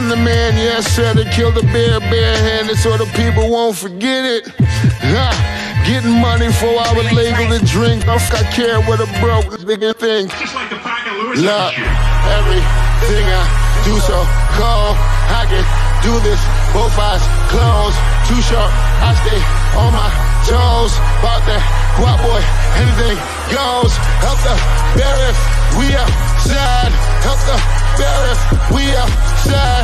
I'm the man, yes, sir, to kill the bear barehanded so the people won't forget it. Getting money for our legal to drink. I care what a broke nigga thinks. Just like the pack of Lewis. Look, everything I do so cold. I can do this, both eyes closed. Too short, I stay on my toes. About that guap boy, anything goes. Help the bear if we outside. Help the bear if we outside.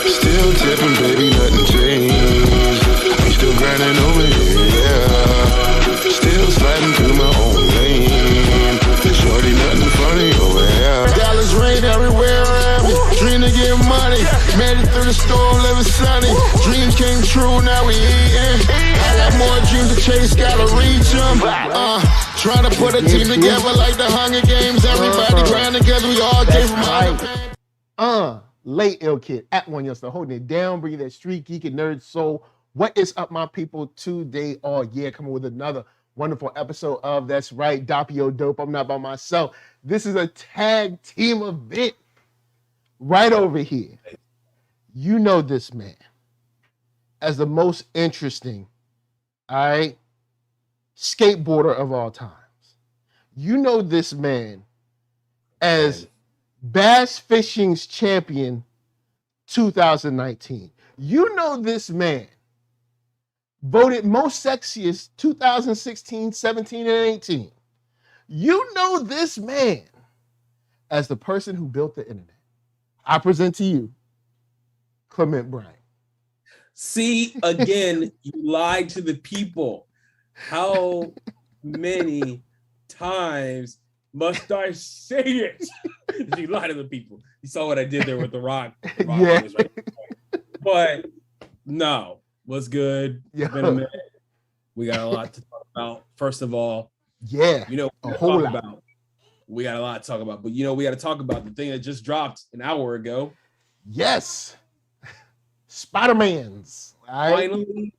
Still tipping, baby, nothing changed. I'm still grinding over here, yeah. Still sliding through my own lane. Shorty, nothing funny over here. Dallas rain everywhere around me. Dream to get money. Made it through the storm, living sunny. Dreams came true, now we eating. I got more dreams to chase, gotta reach them. Trying to put a team together like the Hunger Games. Everybody grinding cause we all came from Hunger. Late Ill Kid at OneYoungsta, holding it down, bringing that StreetGeek and NERDSoul. What is up, my people? Today, coming with another wonderful episode of That's Right, Doppio Dope. I'm not by myself. This is a tag team event right over here. You know this man as the most interesting, skateboarder of all times. You know this man as Bass Fishing's champion 2019. You know this man voted most sexiest 2016, 17, and 18. You know this man as the person who built the internet. I present to you Clement Bryant. See, again, you lied to the people. How many times must I say it? You lied to the people. You saw what I did there with the rock. Yeah. Was right. But no, what's good? Yeah. Been a minute. We got a lot to talk about. First of all, a whole lot. We got a lot to talk about, but we got to talk about the thing that just dropped an hour ago. Yes, Spider-Man's. Finally.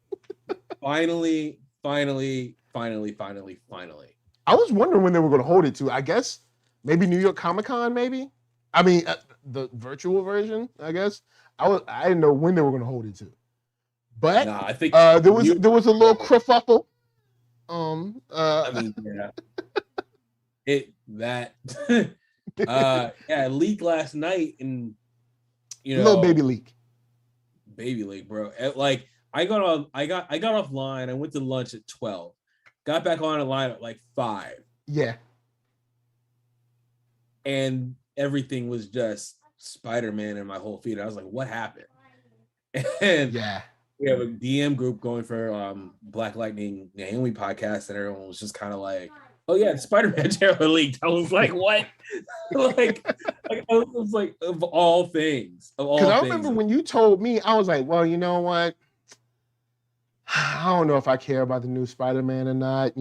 I was wondering when they were going to hold it to. I guess maybe New York Comic-Con, maybe. I mean, the virtual version. I guess I didn't know when they were going to hold it to, but I think there was a little kerfuffle. It leaked last night, and little baby leak, bro. Like I got offline. I went to lunch at 12. Got back on the line at like 5. Yeah. And everything was just Spider-Man in my whole feed. I was like, what happened? And we have a DM group going for Black Lightning Naomi podcast, and everyone was just kind of like, oh yeah, Spider-Man trailer leaked. I was like, what? like I was like, of all things. Because I remember when you told me, I was like, well, you know what? I don't know if I care about the new Spider-Man or not.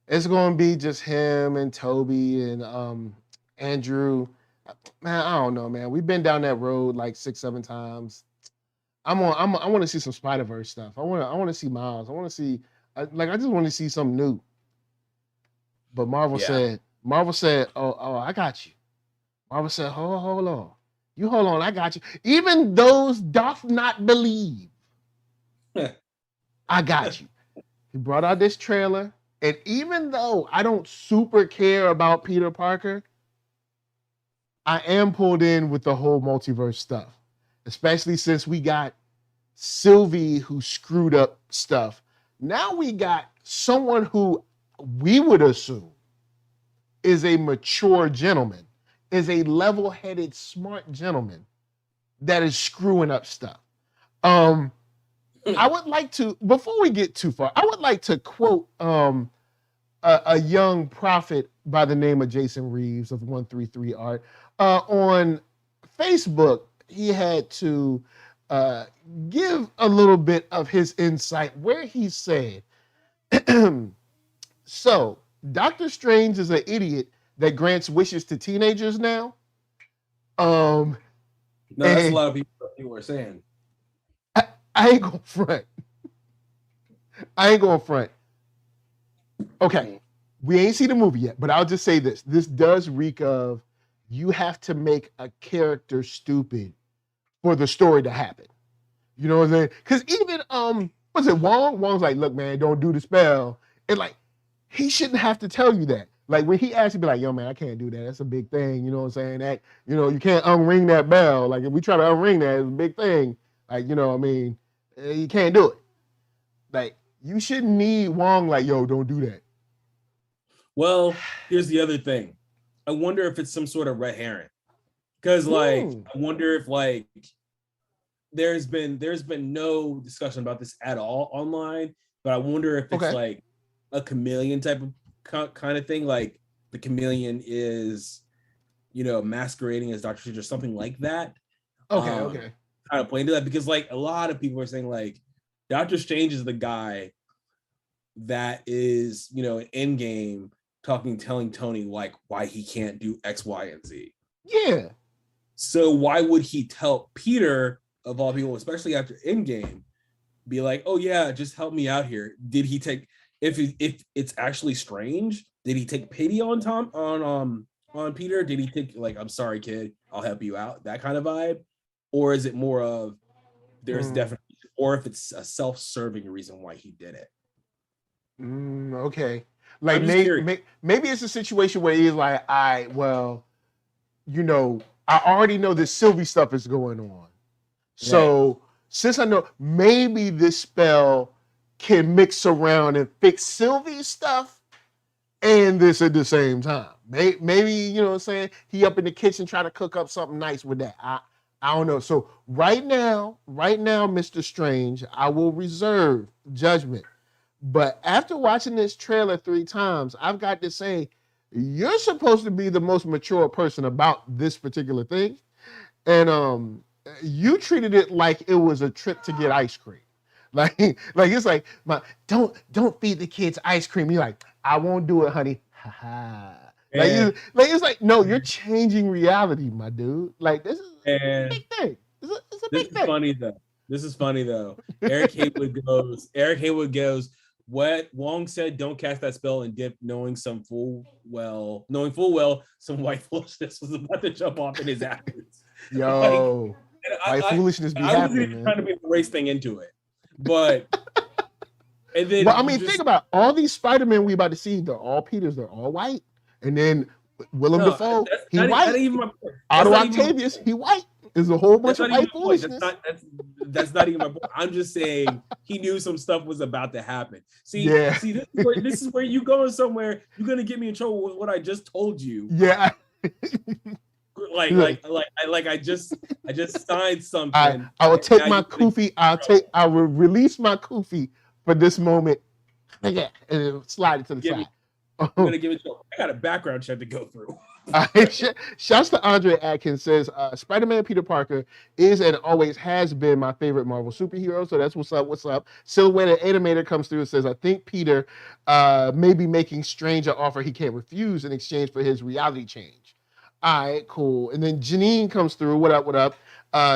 It's going to be just him and Toby and Andrew. Man, I don't know, man. We've been down that road like 6-7 times. I want to see some Spider-Verse stuff. I want to see Miles. I want to see, I just want to see something new. But Marvel said, oh, I got you. Marvel said, hold on. You hold on, I got you. Even those doth not believe. I got you. He brought out this trailer, and even though I don't super care about Peter Parker, I am pulled in with the whole multiverse stuff, especially since we got Sylvie who screwed up stuff. Now we got someone who we would assume is a mature gentleman, is a level-headed, smart gentleman that is screwing up stuff. I would like to, before we get too far, I would like to quote a young prophet by the name of Jason Reeves of 133 Art. On Facebook, he had to give a little bit of his insight where he said, so Doctor Strange is an idiot that grants wishes to teenagers now. No, that's a lot of people are saying. I ain't gonna front. Okay, we ain't seen the movie yet, but I'll just say this. This does reek of, you have to make a character stupid for the story to happen. You know what I'm saying? Because even what's it, Wong? Wong's like, look, man, don't do the spell. And like, he shouldn't have to tell you that. Like when he asked, he'd be like, yo, man, I can't do that. That's a big thing. You know what I'm saying? That, you know, you can't unring that bell. Like if we try to unring that, it's a big thing. Like, you know what I mean? You can't do it. Like, you shouldn't need Wong like, yo, don't do that. Well, here's the other thing. I wonder if it's some sort of red herring. Because like, I wonder if like there's been no discussion about this at all online, but I wonder if it's like a chameleon type of kind of thing. Like the chameleon is, you know, masquerading as Doctor Strange or something like that. Okay. Kind of play into that because like a lot of people are saying like Doctor Strange is the guy that is, you know, in Endgame telling Tony like why he can't do X, Y, and Z. Yeah. So why would he tell Peter, of all people, especially after Endgame, be like, oh yeah, just help me out here? Did he take, if it's actually Strange, did he take pity on Peter? Did he take like, I'm sorry, kid, I'll help you out, that kind of vibe? Or is it more of there's definitely, or if it's a self-serving reason why he did it? Okay. Like maybe it's a situation where he's like, well, you know, I already know this Sylvie stuff is going on. So since I know, maybe this spell can mix around and fix Sylvie's stuff and this at the same time. Maybe, you know what I'm saying? He up in the kitchen trying to cook up something nice with that. I don't know. So right now, Mr. Strange, I will reserve judgment. But after watching this trailer 3 times, I've got to say, you're supposed to be the most mature person about this particular thing. And you treated it like it was a trip to get ice cream. Like it's like, don't feed the kids ice cream. You're like, I won't do it, honey. Ha ha. It's like, no, you're changing reality, my dude. Like this is a big thing. It's a big thing. This is funny though. Eric Haywood goes, what Wong said, don't cast that spell and dip, knowing full well some white foolishness was about to jump off in his absence. Yo, white foolishness be happening, man. Trying to be the race thing into it, but and then. Well, I mean, think about all these Spider-Man we about to see. They're all Peters. They're all white, and then Willem Dafoe, he white. Otto Octavius, he white. There's a whole bunch of white foolishness. That's not even my point. I'm just saying he knew some stuff was about to happen. See, this is where you going somewhere. You're gonna get me in trouble with what I just told you. Yeah. I just signed something. I will take my kufi. I will release my kufi for this moment. And slide it to the side. I'm gonna give it to you. I got a background check to go through. Shouts to Andre Atkins says Spider-Man Peter Parker is and always has been my favorite Marvel superhero. So that's what's up. Silhouette Animator comes through and says, I think Peter may be making Strange an offer he can't refuse in exchange for his reality change. All right, cool. And then Janine comes through. What up?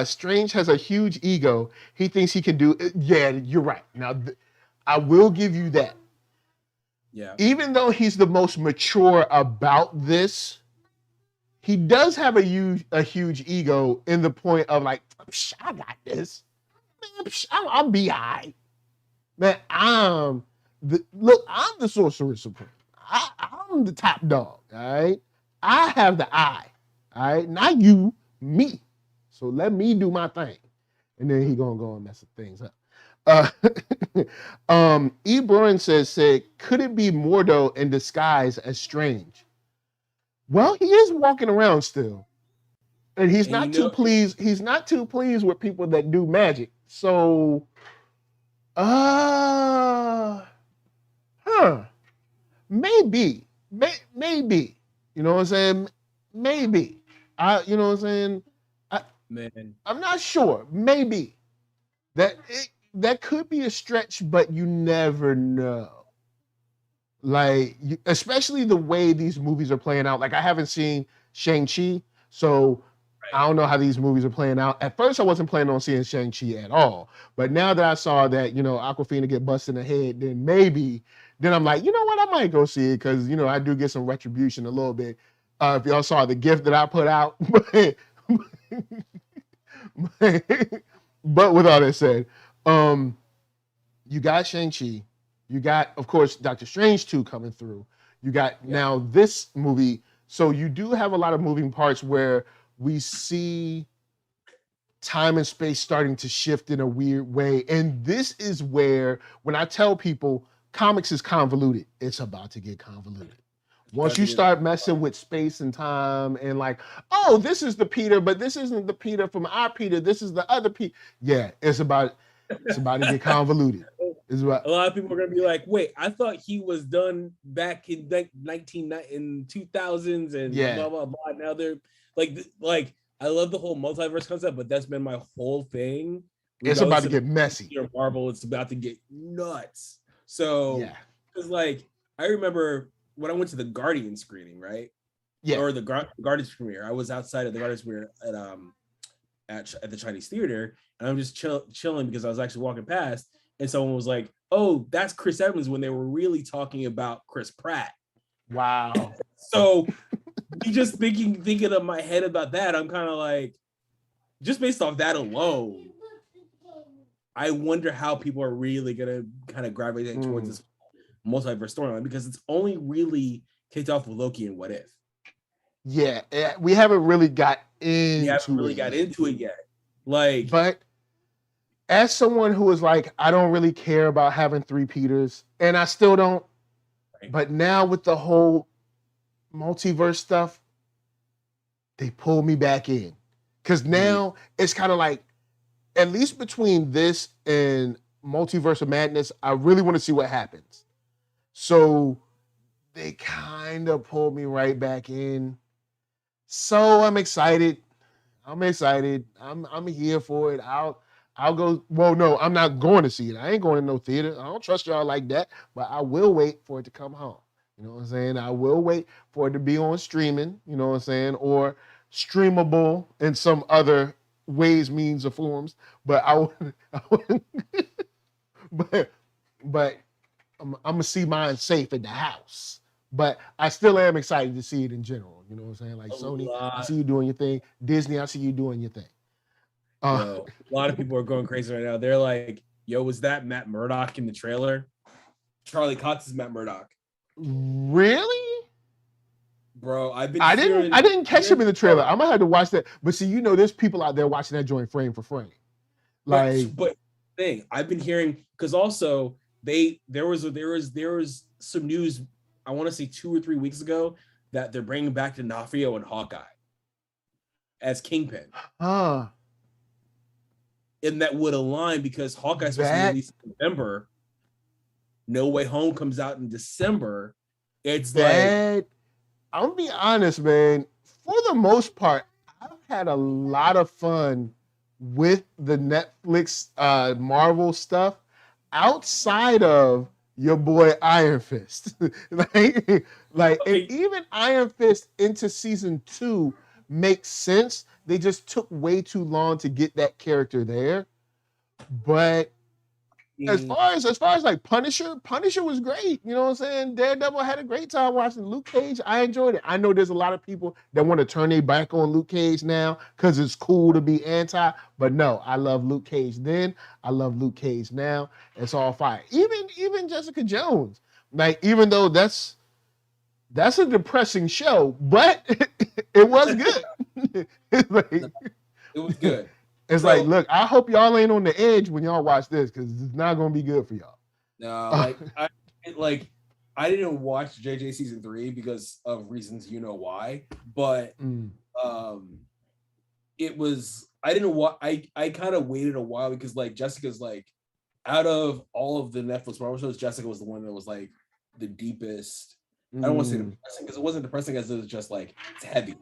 Strange has a huge ego. He thinks he can do. Yeah, you're right. Now, I will give you that. Yeah. Even though he's the most mature about this, he does have a huge ego in the point of like, I got this. Man, I'll be all right. Man, I'm the Sorcerer Supreme. I'm the top dog, all right? I have the eye, all right? Not you, me. So let me do my thing. And then he gonna go and mess things up. E. Burren said, could it be Mordo in disguise as Strange? Well, he is walking around still. And he's not too pleased. He's not too pleased with people that do magic. So, maybe. You know what I'm saying? Maybe. You know what I'm saying? I'm not sure. Maybe. That could be a stretch, but you never know. Like, especially the way these movies are playing out. Like, I haven't seen Shang-Chi, so I don't know how these movies are playing out. At first, I wasn't planning on seeing Shang-Chi at all. But now that I saw that, you know, Awkwafina get busted in the head, then I'm like, you know what? I might go see it because, you know, I do get some retribution a little bit. If y'all saw the gift that I put out. But with all that said, you got Shang-Chi, you got, of course, Doctor Strange 2 coming through. You got now this movie. So you do have a lot of moving parts where we see time and space starting to shift in a weird way. And this is where, when I tell people comics is convoluted, it's about to get convoluted. Once you start messing with space and time and like, oh, this is the Peter, but this isn't the Peter from our Peter. This is the other Peter. Yeah, it's about to get convoluted. A lot of people are gonna be like, wait, I thought he was done back in like 2000s and blah blah blah. Now they're like I love the whole multiverse concept, but that's been my whole thing. It's about to get messy. Marvel, it's about to get nuts. So, because like I remember when I went to the Guardian screening, right? Yeah. Or the Guardians premiere. I was outside of the Guardians premiere at the Chinese theater, and I'm just chilling because I was actually walking past, and someone was like, "Oh, that's Chris Evans," when they were really talking about Chris Pratt. Wow. So, me just thinking of my head about that, I'm kind of like, just based off that alone, I wonder how people are really gonna kind of gravitate towards this multiverse storyline, because it's only really kicked off with Loki and What If. Yeah, we haven't really got into it yet. Like, but as someone who is like, I don't really care about having 3 Peters, and I still don't. Right. But now with the whole multiverse stuff, they pull me back in, because now it's kind of like, at least between this and Multiverse of Madness, I really want to see what happens. So they kind of pulled me right back in. So I'm excited. I'm here for it. I'll go. Well, no, I'm not going to see it. I ain't going to no theater. I don't trust y'all like that. But I will wait for it to come home. You know what I'm saying? I will wait for it to be on streaming. You know what I'm saying? Or streamable in some other ways, means, or forms. But but I'm gonna see mine safe in the house. But I still am excited to see it in general. You know what I'm saying? Like Sony, I see you doing your thing. Disney, I see you doing your thing. A lot of people are going crazy right now. They're like, yo, was that Matt Murdock in the trailer? Charlie Cox is Matt Murdock. Really? Bro, I didn't catch him in the trailer. I'm gonna have to watch that. But see, there's people out there watching that joint frame for frame. Like, but thing I've been hearing, because also there was some news, I want to say 2 or 3 weeks ago, that they're bringing back D'Onofrio and Hawkeye as Kingpin. And that would align, because Hawkeye's supposed to be released in November. No Way Home comes out in December. It's like, I'm gonna be honest, man. For the most part, I've had a lot of fun with the Netflix Marvel stuff outside of your boy Iron Fist. And even Iron Fist into season 2 makes sense. They just took way too long to get that character there. But as far as like Punisher was great. You know what I'm saying? Daredevil, had a great time watching. Luke Cage, I enjoyed it. I know there's a lot of people that want to turn their back on Luke Cage now because it's cool to be anti. But no, I love Luke Cage then. I love Luke Cage now. It's all fire. Even Jessica Jones. Like, even though that's a depressing show, but it was good. It was good. It's like, look, I hope y'all ain't on the edge when y'all watch this, because it's not gonna be good for y'all. No, I didn't watch JJ season 3 because of reasons you know why, but it was, I didn't watch. I kind of waited a while because like Jessica's like, out of all of the Netflix Marvel shows, Jessica was the one that was like the deepest. I don't want to say depressing, because it wasn't depressing as it was just like, it's heavy.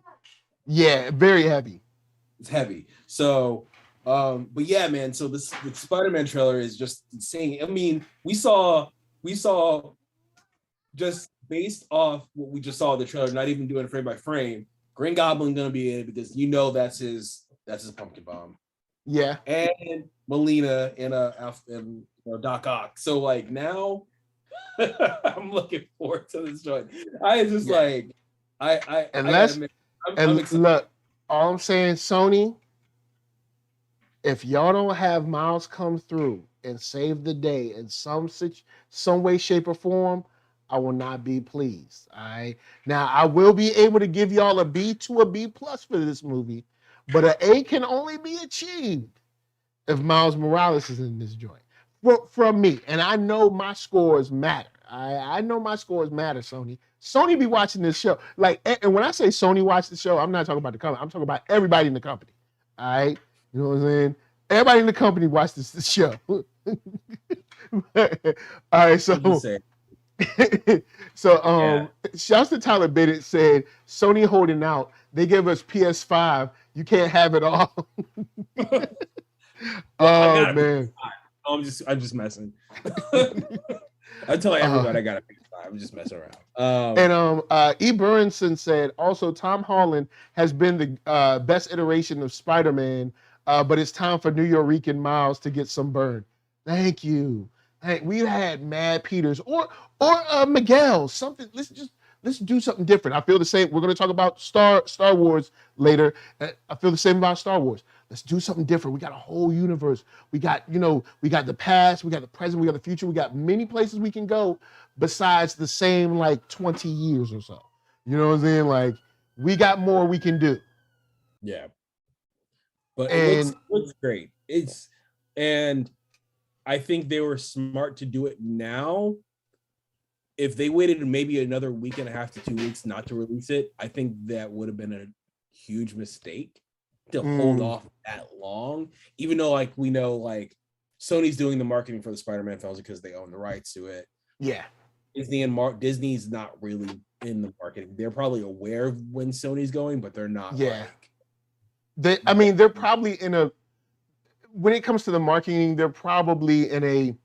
Yeah, very heavy. It's heavy. So, but yeah, man. So the Spider-Man trailer is just insane. I mean, we saw just based off what we just saw in the trailer, not even doing frame by frame, Green Goblin gonna be in it, because that's his pumpkin bomb. Yeah. And Melina and Doc Ock. So like now, I'm looking forward to this joint. I just like I'm look, all I'm saying, Sony, if y'all don't have Miles come through and save the day in some way, shape, or form, I will not be pleased. All right. Now I will be able to give y'all a B to a B plus for this movie, but an A can only be achieved if Miles Morales is in this joint. From me, and I know my scores matter. I know my scores matter, Sony. Sony be watching this show. Like, and when I say Sony watch the show, I'm not talking about the company. I'm talking about everybody in the company. All right, you know what I'm saying? Everybody in the company watch this show. All right, so shouts to Tyler Bennett said Sony holding out. They give us PS5. You can't have it all. Well, oh man. I'm just messing. I tell everybody I got a PS5. I'm just messing around. E. Burnson said also Tom Holland has been the best iteration of Spider-Man, but it's time for New Yorican Miles to get some burn. Thank you. We've had Mad Peters or Miguel. Something. Let's do something different. I feel the same. We're going to talk about Star Wars later. I feel the same about Star Wars. Let's do something different. We got a whole universe. We got the past, we got the present, we got the future. We got many places we can go besides the same like 20 years or so. You know what I'm saying? Like we got more we can do. Yeah. But it looks great. And I think they were smart to do it now. If they waited maybe another week and a half to 2 weeks not to release it, I think that would have been a huge mistake to hold off that long, even though like we know like Sony's doing the marketing for the Spider-Man films because they own the rights to it. Yeah. Disney's not really in the marketing. They're probably aware of when Sony's going, but they're not. Yeah. They're probably when it comes to the marketing, they're probably in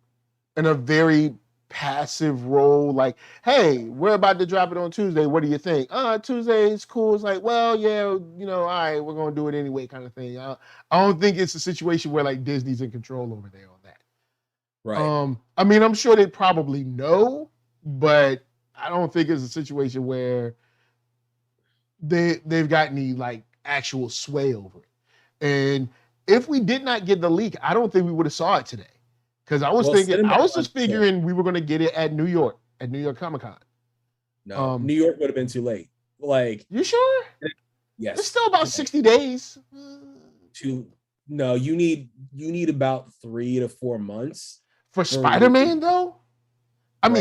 a very passive role, like, hey, we're about to drop it on Tuesday. What do you think? Tuesday is cool. It's like, well, yeah, all right, we're gonna do it anyway, kind of thing. I don't think it's a situation where like Disney's in control over there on that. Right. I'm sure they probably know, but I don't think it's a situation where they've got any like actual sway over it. And if we did not get the leak, I don't think we would have saw it today. Because I was just figuring we were going to get it at New York Comic-Con. No, New York would have been too late. Like, you sure? Yes. It's still about 60 days. No, you need about 3 to 4 months. For Spider-Man, though?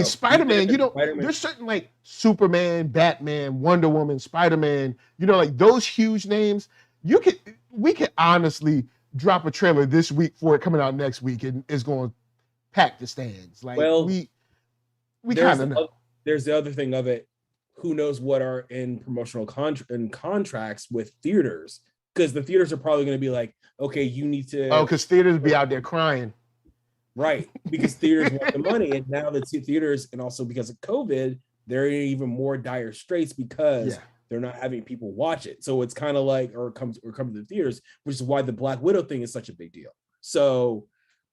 Spider-Man, there's certain like Superman, Batman, Wonder Woman, Spider-Man, like those huge names. We could honestly drop a trailer this week for it coming out next week, and it's going to pack the stands. Like, we kind of know. There's the other thing of it. Who knows what are in promotional contracts with theaters? Because the theaters are probably going to be like, okay, you need to. Oh, because theaters be out there crying. Right, because theaters want the money, and now the theaters, and also because of COVID, they're in even more dire straits because they're not having people watch it. So it's kind of like, or come to the theaters, which is why the Black Widow thing is such a big deal. So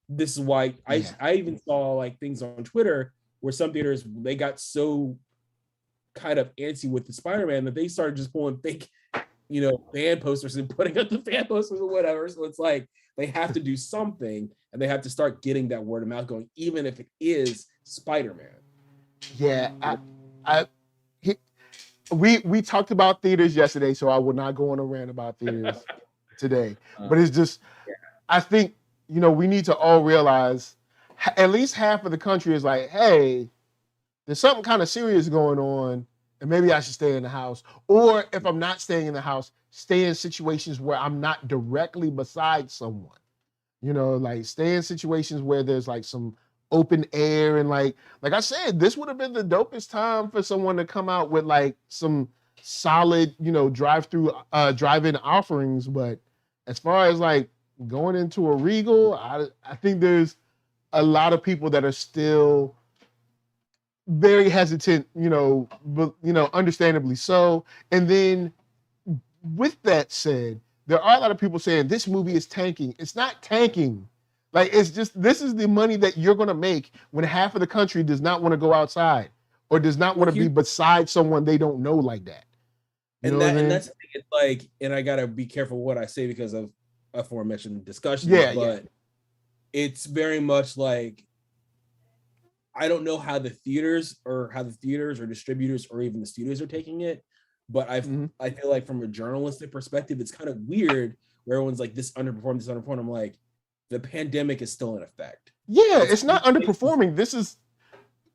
this is why I even saw like things on Twitter where some theaters, they got so kind of antsy with the Spider-Man that they started just pulling fake, fan posters and putting up the fan posters or whatever. So it's like they have to do something, and they have to start getting that word of mouth going, even if it is Spider-Man. Yeah, we talked about theaters yesterday, so I will not go on a rant about theaters today. But it's just, I think, we need to all realize at least half of the country is like, hey, there's something kind of serious going on, and maybe I should stay in the house. Or if I'm not staying in the house, stay in situations where I'm not directly beside someone. Like stay in situations where there's like some open air, and like I said, this would have been the dopest time for someone to come out with like some solid, drive-in offerings. But as far as like going into a Regal, I think there's a lot of people that are still very hesitant, understandably so. And then with that said, there are a lot of people saying this movie is tanking. It's not tanking. Like, it's just, this is the money that you're going to make when half of the country does not want to go outside or does not want to be beside someone they don't know like that. And that's the thing. It's like, and I got to be careful what I say because of aforementioned discussions, but it's very much like, I don't know how the theaters or distributors or even the studios are taking it, but I feel like from a journalistic perspective, it's kind of weird where everyone's like, this underperformed. I'm like, the pandemic is still in effect. Yeah, it's not underperforming.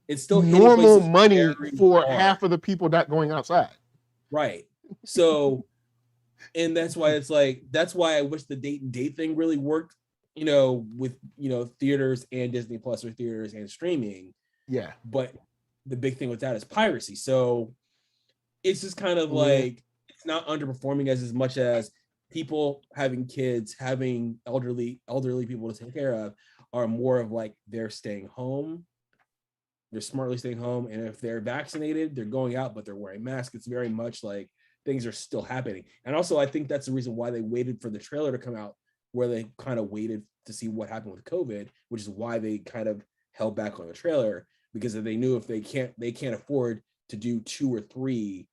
It's still normal money for half of the people not going outside. Right. So, and that's why it's like, that's why I wish the date and date thing really worked, with, theaters and Disney Plus or theaters and streaming. Yeah. But the big thing with that is piracy. So it's just kind of like, it's not underperforming as much as people having kids, having elderly people to take care of are more of like, they're staying home. They're smartly staying home. And if they're vaccinated, they're going out, but they're wearing masks. It's very much like things are still happening. And also, I think that's the reason why they waited for the trailer to come out, where they kind of waited to see what happened with COVID, which is why they kind of held back on the trailer, because they knew if they can't afford to do 2 or 3,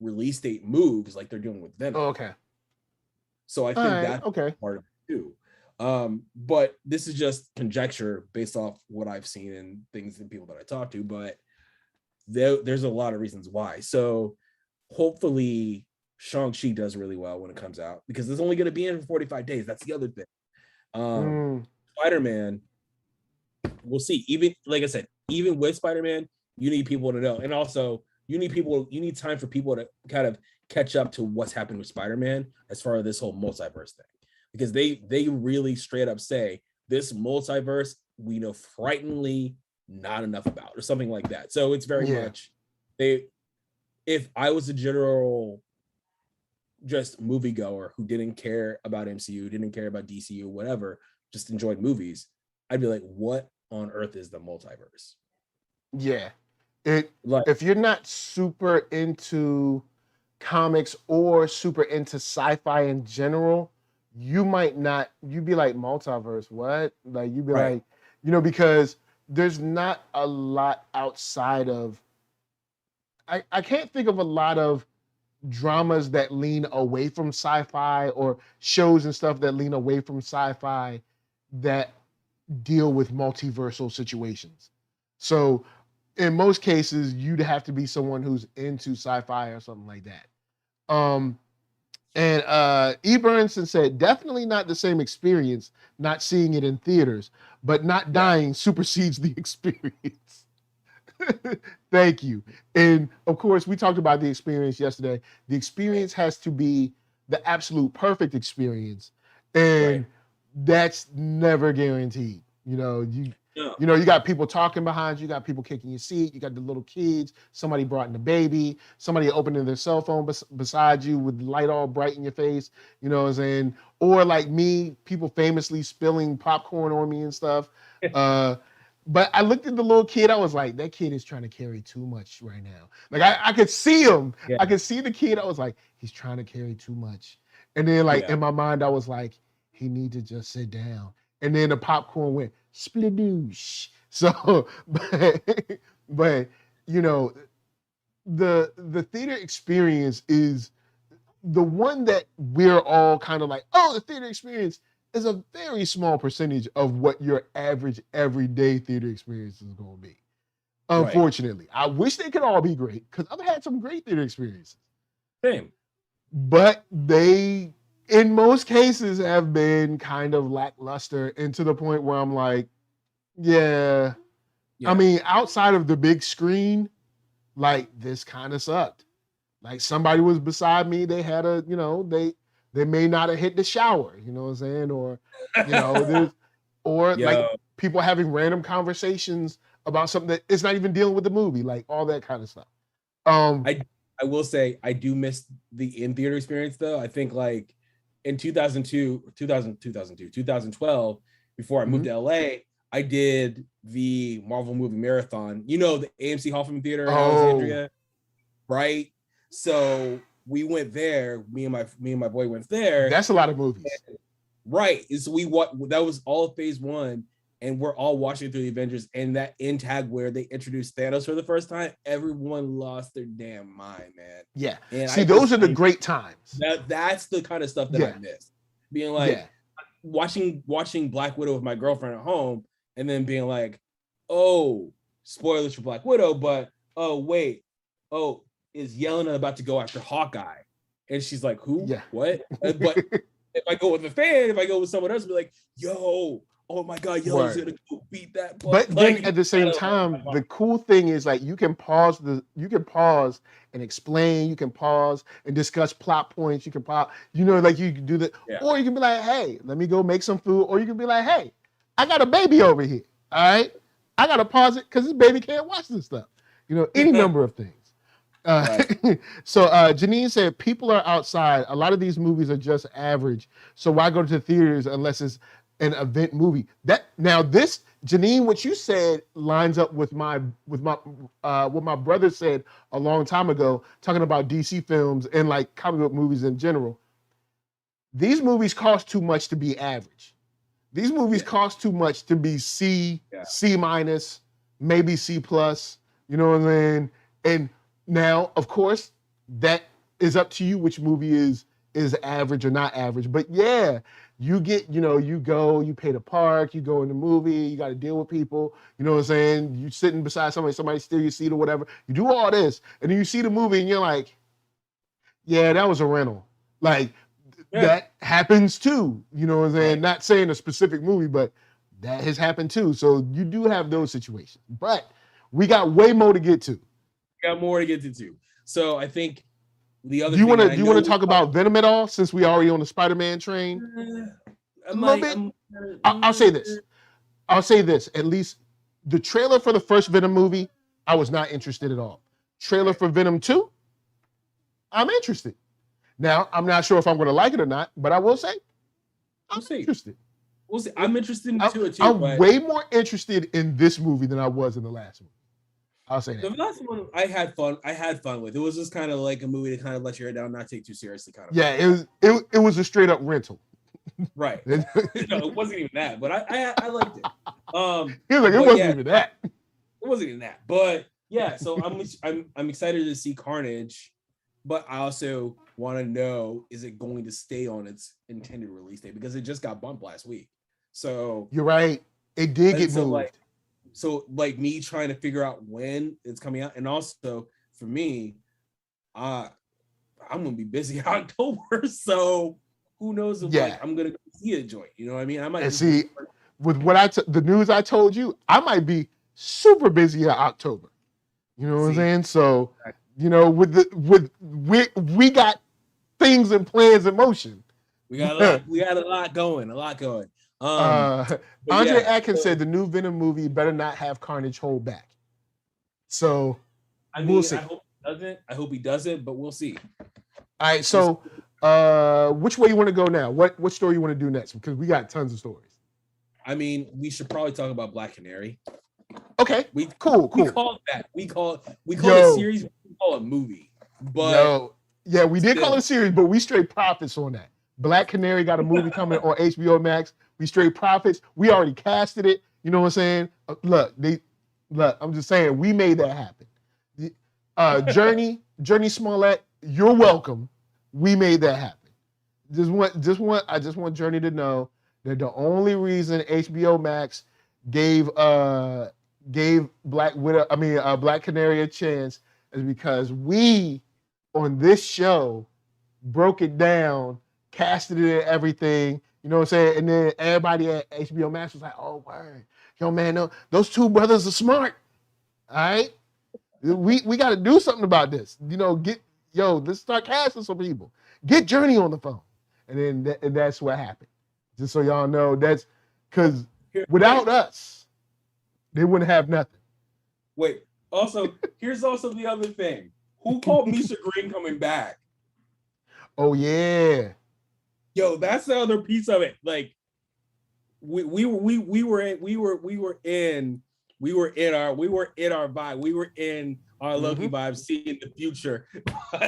release date moves like they're doing with Venom. Oh, okay. So I think that's part of it too. But this is just conjecture based off what I've seen and things and people that I talk to, but there's a lot of reasons why. So hopefully Shang-Chi does really well when it comes out, because it's only going to be in for 45 days. That's the other thing. Spider-Man, we'll see. Even like I said, even with Spider-Man, you need people to know, and also you need time for people to kind of catch up to what's happening with Spider-Man as far as this whole multiverse thing, because they really straight up say this multiverse we know frighteningly not enough about, or something like that. So it's very much if I was a general just moviegoer who didn't care about MCU, didn't care about DCU, whatever, just enjoyed movies, I'd be like, what on earth is the multiverse? Yeah. If you're not super into comics or super into sci-fi in general, you'd be like, multiverse, what? Like, you'd be like, because there's not a lot outside of, I can't think of a lot of dramas that lean away from sci-fi, or shows and stuff that lean away from sci-fi that deal with multiversal situations. So in most cases, you'd have to be someone who's into sci-fi or something like that. And E. Burnson said, definitely not the same experience not seeing it in theaters, but not dying supersedes the experience. Thank you. And of course, we talked about the experience yesterday. The experience has to be the absolute perfect experience. And that's never guaranteed. You got people talking behind you, got people kicking your seat, you got the little kids, somebody brought in the baby, somebody opening their cell phone beside you with the light all bright in your face, you know what I'm saying? Or like me, people famously spilling popcorn on me and stuff. But I looked at the little kid, I was like, that kid is trying to carry too much right now. Like I could see him. Yeah. I could see the kid. I was like, he's trying to carry too much. And then in my mind, I was like, he need to just sit down. And then the popcorn went splidoosh. So, but the theater experience is the one that we're all kind of like, oh, the theater experience is a very small percentage of what your average everyday theater experience is going to be. Unfortunately, I wish they could all be great, because I've had some great theater experiences. Same. But they, in most cases, have been kind of lackluster, and to the point where I'm like, yeah. I mean, outside of the big screen, like, this kind of sucked. Like, somebody was beside me, they had they may not have hit the shower, you know what I'm saying? Or, like people having random conversations about something that is not even dealing with the movie, like all that kind of stuff. I will say I do miss the in-theater experience though. I think like in 2012, before I moved to LA, I did the Marvel movie marathon. The AMC Hoffman Theater in Alexandria, right? So we went there. Me and my boy went there. That's a lot of movies, right? So that was all of Phase 1, and we're all watching through the Avengers. And that end tag where they introduced Thanos for the first time, everyone lost their damn mind, man. Yeah. And those are the great times. That's the kind of stuff that I miss. being like watching Black Widow with my girlfriend at home, and then being like, oh, spoilers for Black Widow, but oh wait, oh, is Yelena about to go after Hawkeye? And she's like, who? Yeah. What? But if I go with a fan, if I go with someone else, be like, yo, oh my God, Yelena's gonna go beat that. But then at the same time, the cool thing is like you can pause and explain, you can pause and discuss plot points, you can like you can do that, or you can be like, hey, let me go make some food, or you can be like, hey, I got a baby over here. All right, I gotta pause it because this baby can't watch this stuff. Any number of things. So Janine said people are outside. A lot of these movies are just average. So why go to the theaters unless it's an event movie? This Janine, what you said lines up with what my brother said a long time ago, talking about DC films and like comic book movies in general. These movies cost too much to be average. These movies cost too much to be C minus, maybe C plus. You know what I mean? And now, of course, that is up to you which movie is average or not average. But yeah, you get, you go, you pay the park, you go in the movie, you got to deal with people, you know what I'm saying? You sitting beside somebody steal your seat or whatever. You do all this, and then you see the movie and you're like, yeah, that was a rental. Like, that happens too, you know what I'm saying? Not saying a specific movie, but that has happened too. So you do have those situations. But we got way more to get to. Got more to get to. So I think the other. Do you want to talk about Venom at all? Since we already on the Spider-Man train, a little bit. I'll say this. At least the trailer for the first Venom movie, I was not interested at all. Trailer for Venom 2, I'm interested. Now I'm not sure if I'm going to like it or not, but I will say I'm interested. We'll see. I'm interested in two too. I'm way more interested in this movie than I was in the last one. I'll say that. The last one I had fun with. It was just kind of like a movie to kind of let your head down, not take too seriously kind of. Yeah, it was a straight up rental. Right. No, it wasn't even that, but I liked it. He was like, it wasn't even that. It wasn't even that. But yeah, so I'm excited to see Carnage, but I also want to know, is it going to stay on its intended release date? Because it just got bumped last week. So you're right. It did get moved. So like me trying to figure out when it's coming out, and also for me, I'm gonna be busy in October, so who knows if like I'm gonna see a joint. You know what I mean? I might see with what the news I told you, I might be super busy in October. You know what I'm saying? So we got things and plans in motion. We got a lot going. Andre Atkins said the new Venom movie better not have Carnage hold back. So we'll see. I hope he doesn't, but we'll see. All right. So which way you want to go now? What story you want to do next? Because we got tons of stories. I mean, we should probably talk about Black Canary. Okay. Cool. We call it a series. We call it a movie. But we did call it a series, but we straight profits on that. Black Canary got a movie coming on HBO Max. We straight profits. We already casted it. You know what I'm saying? Look, I'm just saying we made that happen. Journey Smollett, you're welcome. We made that happen. I just want Journey to know that the only reason HBO Max gave Black Canary a chance is because we on this show broke it down, casted it and everything, you know what I'm saying? And then everybody at HBO Max was like, oh, word. Yo, man, no, those two brothers are smart. All right? We got to do something about this. Let's start casting some people. Get Journey on the phone. And then that's what happened. Just so y'all know, that's because without us, they wouldn't have nothing. Wait, also, here's also the other thing. Who called Misha Green coming back? Oh, yeah. Yo, that's the other piece of it. Like, we were in our vibe. We were in our Loki vibe, seeing the future.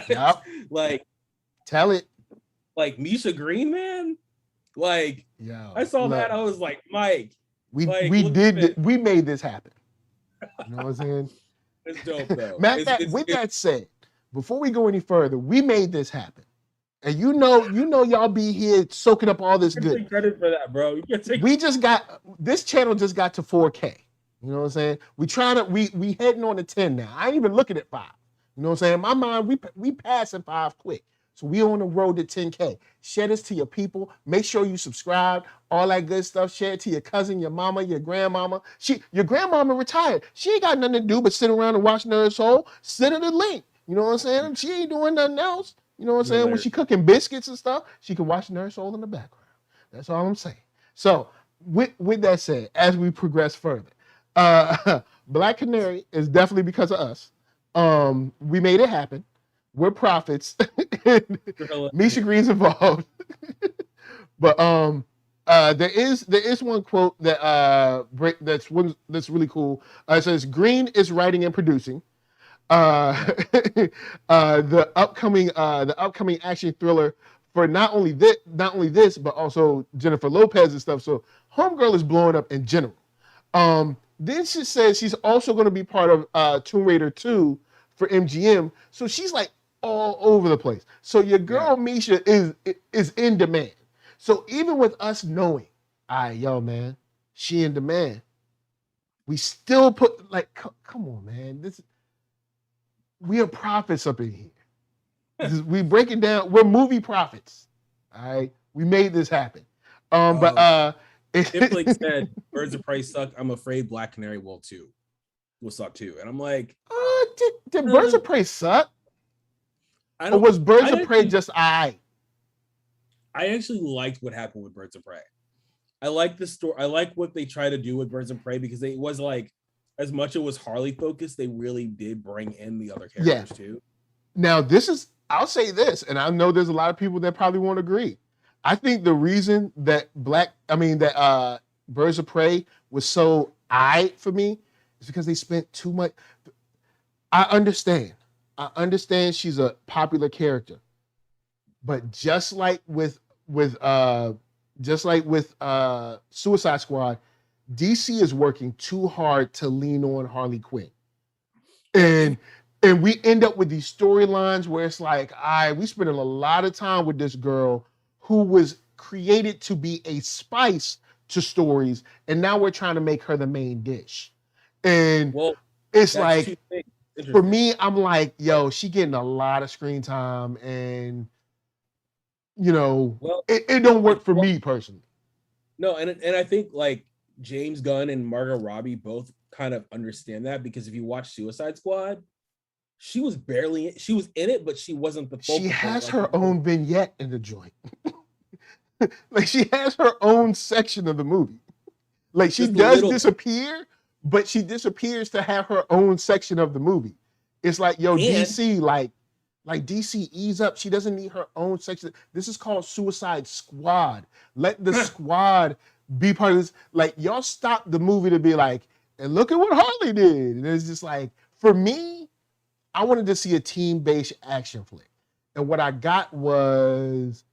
Yep. Like, tell it. Like Misha Green, man. Like, I saw that. I was like, Mike. We made this happen. You know what I'm saying? It's dope, though. That said, before we go any further, we made this happen. And you know, y'all be here soaking up all this good. Take credit for that, bro. This channel just got to 4K. You know what I'm saying? We heading on to 10 now. I ain't even looking at 5. You know what I'm saying? In my mind, we passing 5 quick. So we on the road to 10K. Share this to your people. Make sure you subscribe. All that good stuff. Share it to your cousin, your mama, your grandmama. Your grandmama retired. She ain't got nothing to do but sit around and watch NERDSoul. Send her the link. You know what I'm saying? She ain't doing nothing else. You know what I'm saying? When she cooking biscuits and stuff, she can watch NERDSoul in the background. That's all I'm saying. So with that said, as we progress further, Black Canary is definitely because of us. We made it happen. We're prophets. Misha Green's involved. But there is one quote that's really cool. It says Green is writing and producing. The upcoming action thriller for not only this, but also Jennifer Lopez and stuff. So Homegirl is blowing up in general. Then she says she's also going to be part of Tomb Raider 2 for MGM. So she's like all over the place. So your girl Misha is in demand. So even with us knowing, yo man, she in demand, we still put like, come on man, we are prophets up in here. We breaking down. We're movie prophets. All right, we made this happen. But Simply said, Birds of Prey suck. I'm afraid Black Canary will suck too. And I'm like, did Birds of Prey suck? Or was Birds of Prey just I actually liked what happened with Birds of Prey. I like the story. I like what they try to do with Birds of Prey because it was like, as much as it was Harley focused, they really did bring in the other characters too. Now I'll say this, and I know there's a lot of people that probably won't agree. I think the reason that Birds of Prey was so for me is because they spent too much. I understand she's a popular character, but just like with Suicide Squad, DC is working too hard to lean on Harley Quinn. And we end up with these storylines where it's like, we spending a lot of time with this girl who was created to be a spice to stories, and now we're trying to make her the main dish. And it's like, for me, I'm like, yo, she getting a lot of screen time, and it don't work for me personally. No, and I think like James Gunn and Margot Robbie both kind of understand that, because if you watch Suicide Squad, she was in it, but she wasn't the focal point. She has her own vignette in the joint. Like she has her own section of the movie. Like she does disappear, but she disappears to have her own section of the movie. It's like, yo, DC, like DC, ease up. She doesn't need her own section. This is called Suicide Squad. Let the squad be part of this. Like, y'all stop the movie to be like, and look at what Harley did. And it's just like, for me, I wanted to see a team-based action flick. And what I got was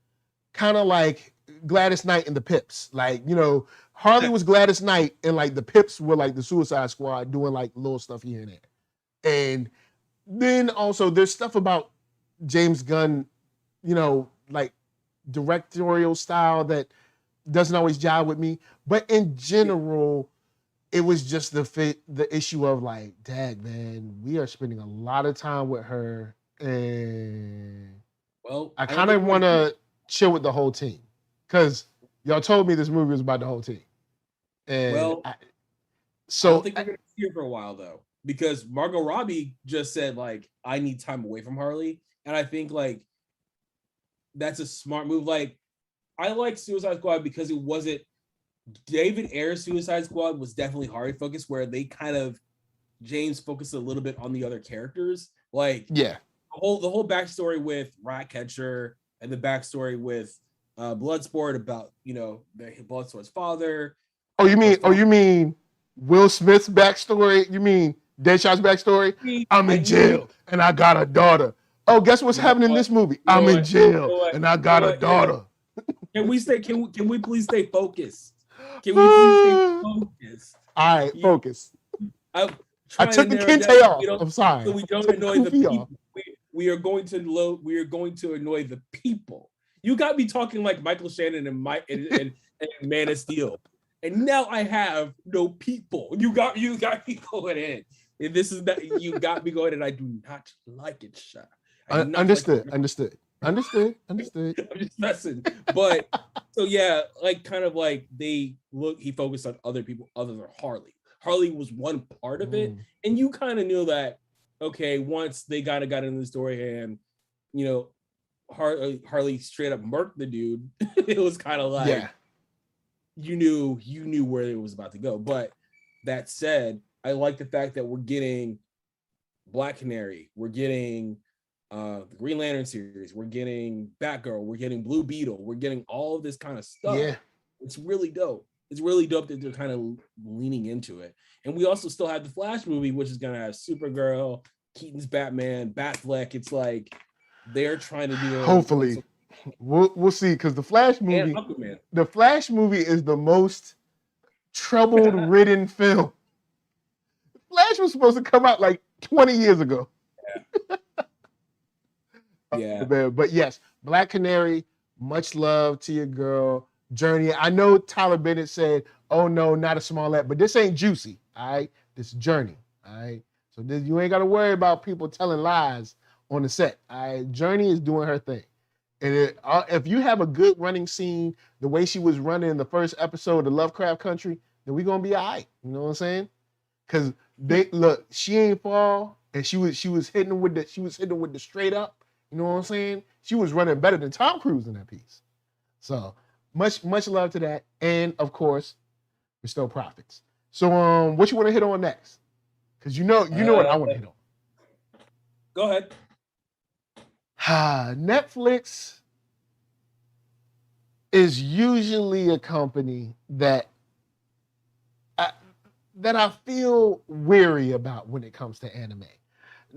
kind of like Gladys Knight and the Pips. Like, Harley was Gladys Knight, and like the Pips were like the Suicide Squad doing like little stuff here and there. And then also there's stuff about James Gunn, like directorial style that doesn't always jive with me. But in general, it was just the issue of like, dad, man, we are spending a lot of time with her, and I kind of want to chill with the whole team, because y'all told me this movie was about the whole team. And I don't think we're gonna see her for a while though, because Margot Robbie just said like, I need time away from Harley, and I think like that's a smart move. Like, I like Suicide Squad because it wasn't David Ayer's Suicide Squad was definitely Harley focused, where they kind of James focused a little bit on the other characters. Like, the whole backstory with Ratcatcher and the backstory with Bloodsport about Bloodsport's father. You mean Will Smith's backstory? You mean Deadshot's backstory? I'm in jail and I got a daughter. Oh, guess what's happening in this movie? I'm in jail and I got a daughter. Can we please stay focused? Can we please stay focused? All right, focus. I took the kente off. I'm sorry. So we don't annoy the people. we are going to annoy the people. You got me talking like Michael Shannon and Man of Steel. And now I have no people. You got me going in. And this is that you got me going, and I do not like it, Sha. Understood. I'm just messing. But so yeah, like kind of like he focused on other people other than Harley. Harley was one part of it, and you kind of knew that. Okay, once they got into the story, and you know, Harley straight up murked the dude. It was kind of like you knew where it was about to go. But that said, I like the fact that we're getting Black Canary, we're getting the Green Lantern series, we're getting Batgirl, we're getting Blue Beetle, we're getting all of this kind of stuff. Yeah, it's really dope. It's really dope that they're kind of leaning into it. And we also still have the Flash movie, which is gonna have Supergirl, Keaton's Batman, Batfleck. It's like they're trying to do. Hopefully, we'll see, because the Flash movie is the most trouble-ridden film. Flash was supposed to come out like 20 years ago. Yeah. But yes, Black Canary, much love to your girl, Journey. I know Tyler Bennett said, oh no, not a Smollett, but this ain't Juicy, all right? This is Journey, all right? So you ain't got to worry about people telling lies on the set, all right? Journey is doing her thing. And if you have a good running scene, the way she was running in the first episode of Lovecraft Country, then we're going to be all right. You know what I'm saying? Because she ain't fall, and she was hitting with the straight up. You know what I'm saying? She was running better than Tom Cruise in that piece. So much love to that. And of course, we're still prophets. So what you want to hit on next? Because you know what I want to hit on. Go ahead. Netflix is usually a company that I feel weary about when it comes to anime.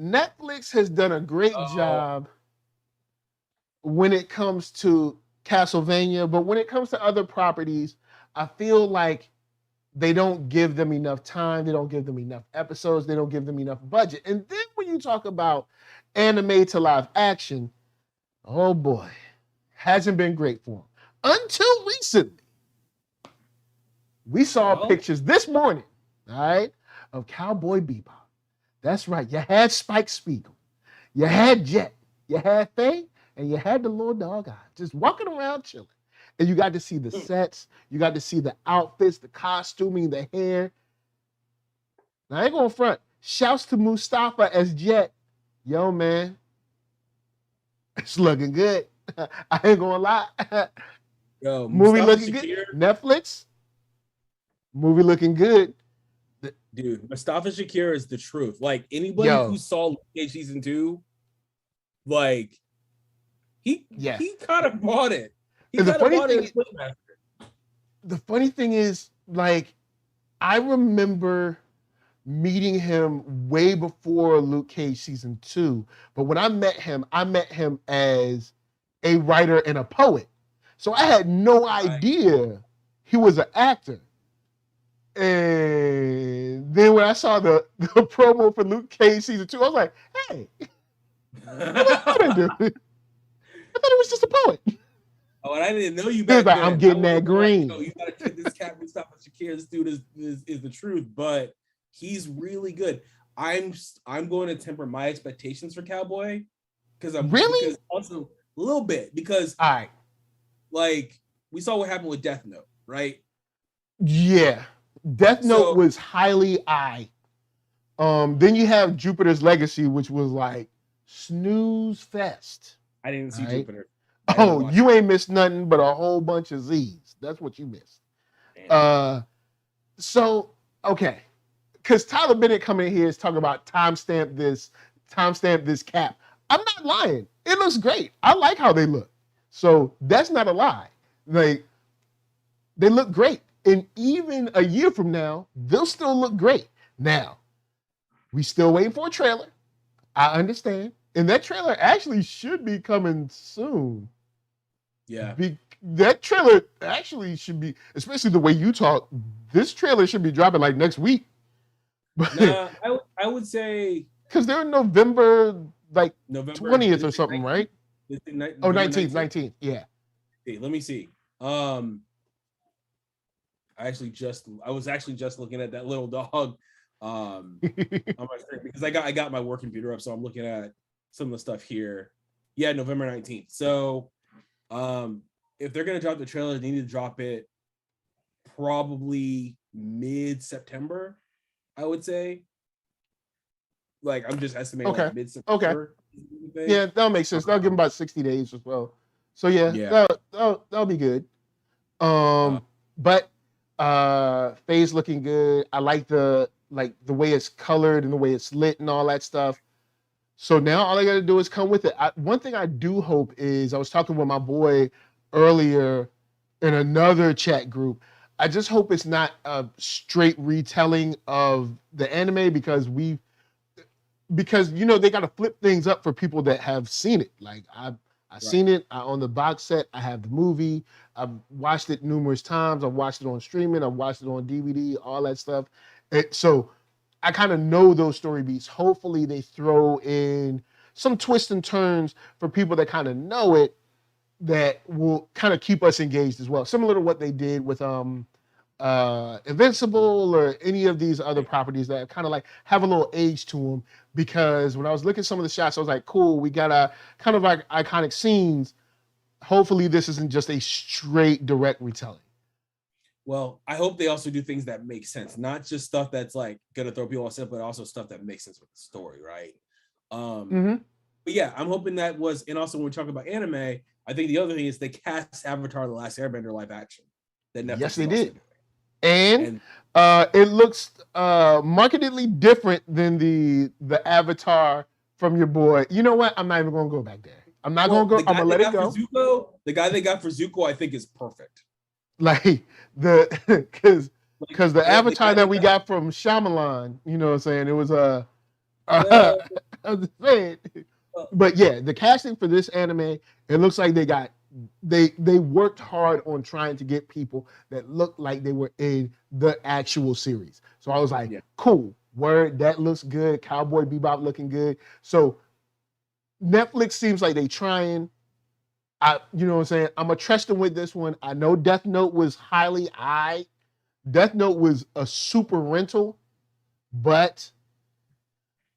Netflix has done a great job when it comes to Castlevania, but when it comes to other properties, I feel like they don't give them enough time, they don't give them enough episodes, they don't give them enough budget. And then when you talk about anime to live action, oh boy, hasn't been great for them. Until recently, we saw pictures this morning, all right, of Cowboy Bebop. That's right, you had Spike Spiegel, you had Jet, you had Faye, and you had the little dog eye, just walking around chilling. And you got to see the sets, you got to see the outfits, the costuming, the hair. Now, I ain't gonna front. Shouts to Mustafa as Jet. Yo, man, it's looking good. I ain't gonna lie. Yo, movie looking good. Netflix, movie looking good. Dude, Mustafa Shakir is the truth. Like, anybody who saw Luke Cage season 2, like, he kind of bought it. The funny thing is, like, I remember meeting him way before Luke Cage season 2, but when I met him as a writer and a poet. So I had no idea he was an actor. And then when I saw the promo for Luke Cage season 2, I was like, hey, what I do? I thought he was just a poet. Oh, and I didn't know you back then. I'm getting that green. Like, you gotta check this cat Mustafa Shakir. This dude is the truth, but he's really good. I'm going to temper my expectations for Cowboy because also a little bit because like we saw what happened with Death Note, right? Yeah, Death Note was highly then you have Jupiter's Legacy, which was like snooze fest. I didn't see Jupiter. Oh, you ain't missed nothing but a whole bunch of Z's. That's what you missed. So, okay. Because Tyler Bennett coming in here is talking about timestamp this cap. I'm not lying. It looks great. I like how they look. So that's not a lie. Like, they look great. And even a year from now, they'll still look great. Now, we still waiting for a trailer. I understand. And that trailer actually should be coming soon. Yeah. That trailer actually should be, especially the way you talk, this trailer should be dropping like next week. Nah, I would say... Because they're in November like November 20th or something, 19th, right? Oh, 19th, 19th. Yeah. Okay, let me see. I was actually just looking at that little dog on my screen because I got my work computer up, so I'm looking at some of the stuff here. Yeah, November 19th. So if they're gonna drop the trailer, they need to drop it probably mid-September, I would say. Like I'm just estimating like mid-September. Okay. Yeah, that'll make sense. That'll give them about 60 days as well. So yeah. That'll be good. But Faye's looking good. I like the way it's colored and the way it's lit and all that stuff. So now all I got to do is come with it. One thing I do hope is, I was talking with my boy earlier in another chat group. I just hope it's not a straight retelling of the anime, because you know they got to flip things up for people that have seen it. Like I've seen it. I own the box set. I have the movie. I've watched it numerous times. I've watched it on streaming. I've watched it on DVD. All that stuff. So I kind of know those story beats. Hopefully they throw in some twists and turns for people that kind of know it, that will kind of keep us engaged as well. Similar to what they did with Invincible or any of these other properties that kind of like have a little age to them. Because when I was looking at some of the shots, I was like, cool, we got a kind of like iconic scenes. Hopefully this isn't just a straight direct retelling. Well, I hope they also do things that make sense, not just stuff that's like gonna throw people off, but also stuff that makes sense with the story, right? But yeah, I'm hoping that was, and also when we talk about anime, I think the other thing is they cast Avatar: The Last Airbender live action. That Netflix yes, they did, and it looks markedly different than the Avatar from your boy. You know what? I'm not even gonna go back there. I'm not gonna go. I'm gonna let it go. The guy they got for Zuko, I think, is perfect. Like because the Avatar that we got from Shyamalan, you know what I'm saying? It was I'm just saying. But yeah, the casting for this anime, it looks like they worked hard on trying to get people that looked like they were in the actual series. So I was like, cool, word, that looks good. Cowboy Bebop looking good. So Netflix seems like they trying. You know what I'm saying? I'm gonna trust them with this one. I know Death Note was highly eyed. Death Note was a super rental, but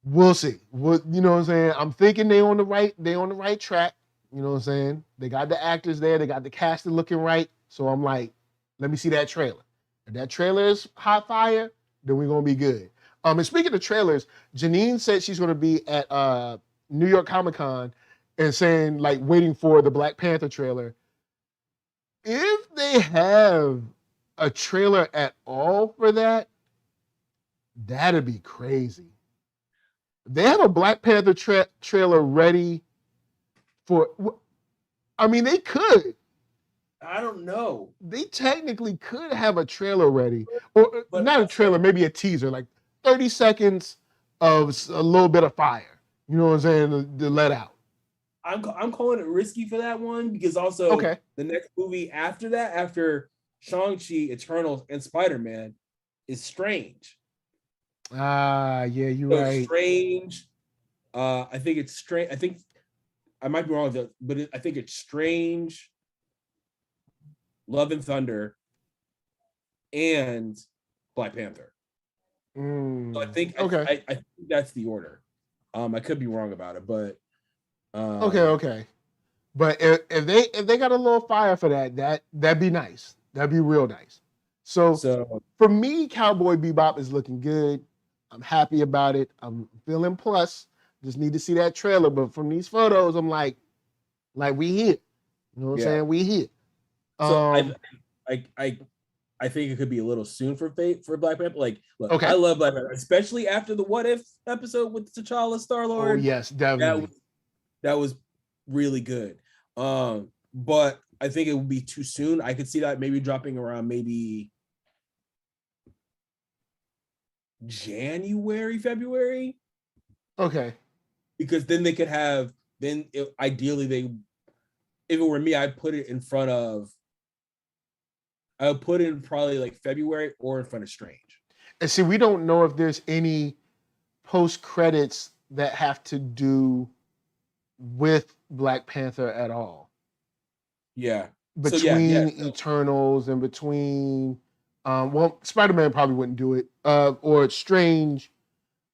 we'll see. You know what I'm saying? I'm thinking they on the right track. You know what I'm saying? They got the actors there. They got the casting looking right. So I'm like, let me see that trailer. If that trailer is hot fire, then we're gonna be good. And speaking of trailers, Janine said she's gonna be at New York Comic Con and saying, like, waiting for the Black Panther trailer. If they have a trailer at all for that, that'd be crazy. They have a Black Panther trailer ready for. I mean, they could. I don't know. They technically could have a trailer ready, or not a trailer, maybe a teaser, like 30 seconds of a little bit of fire. You know what I'm saying? To let out. I'm calling it risky for that one, because also the next movie after that, after Shang-Chi, Eternals, and Spider-Man, is Strange. Yeah, you're right. Strange. I think it's Strange. I think I might be wrong with that, but I think it's Strange, Love and Thunder, and Black Panther. So I think I think that's the order. I could be wrong about it, but okay. But if they got a little fire for that'd be nice. That'd be real nice. So for me, Cowboy Bebop is looking good. I'm happy about it. I'm feeling plus. Just need to see that trailer. But from these photos, I'm like we here. You know what I'm saying? We here. So I think it could be a little soon for Black Panther. Like, look, I love Black Panther, especially after the What If episode with T'Challa Star-Lord. Oh yes, definitely. That was really good. But I think it would be too soon. I could see that maybe dropping around maybe January, February. Okay. Because then they could have, ideally if it were me, I'd put it in front of, I would put it in probably like February or in front of Strange. And see, we don't know if there's any post credits that have to do with Black Panther at all. Yeah. Between Eternals and between, well, Spider-Man probably wouldn't do it, or Strange.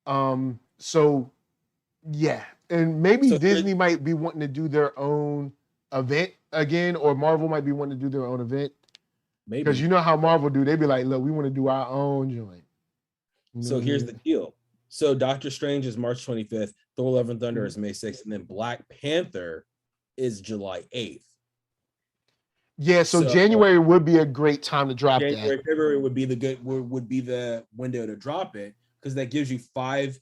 So yeah, and maybe Disney might be wanting to do their own event again, or Marvel might be wanting to do their own event. Maybe, because you know how Marvel do, they'd be like, look, we want to do our own joint. So here's the deal. So Doctor Strange is March 25th, Thor: Love and Thunder is May 6th, and then Black Panther is July 8th. Yeah, so January would be a great time to drop January, February would be the window to drop it, because that gives you 5.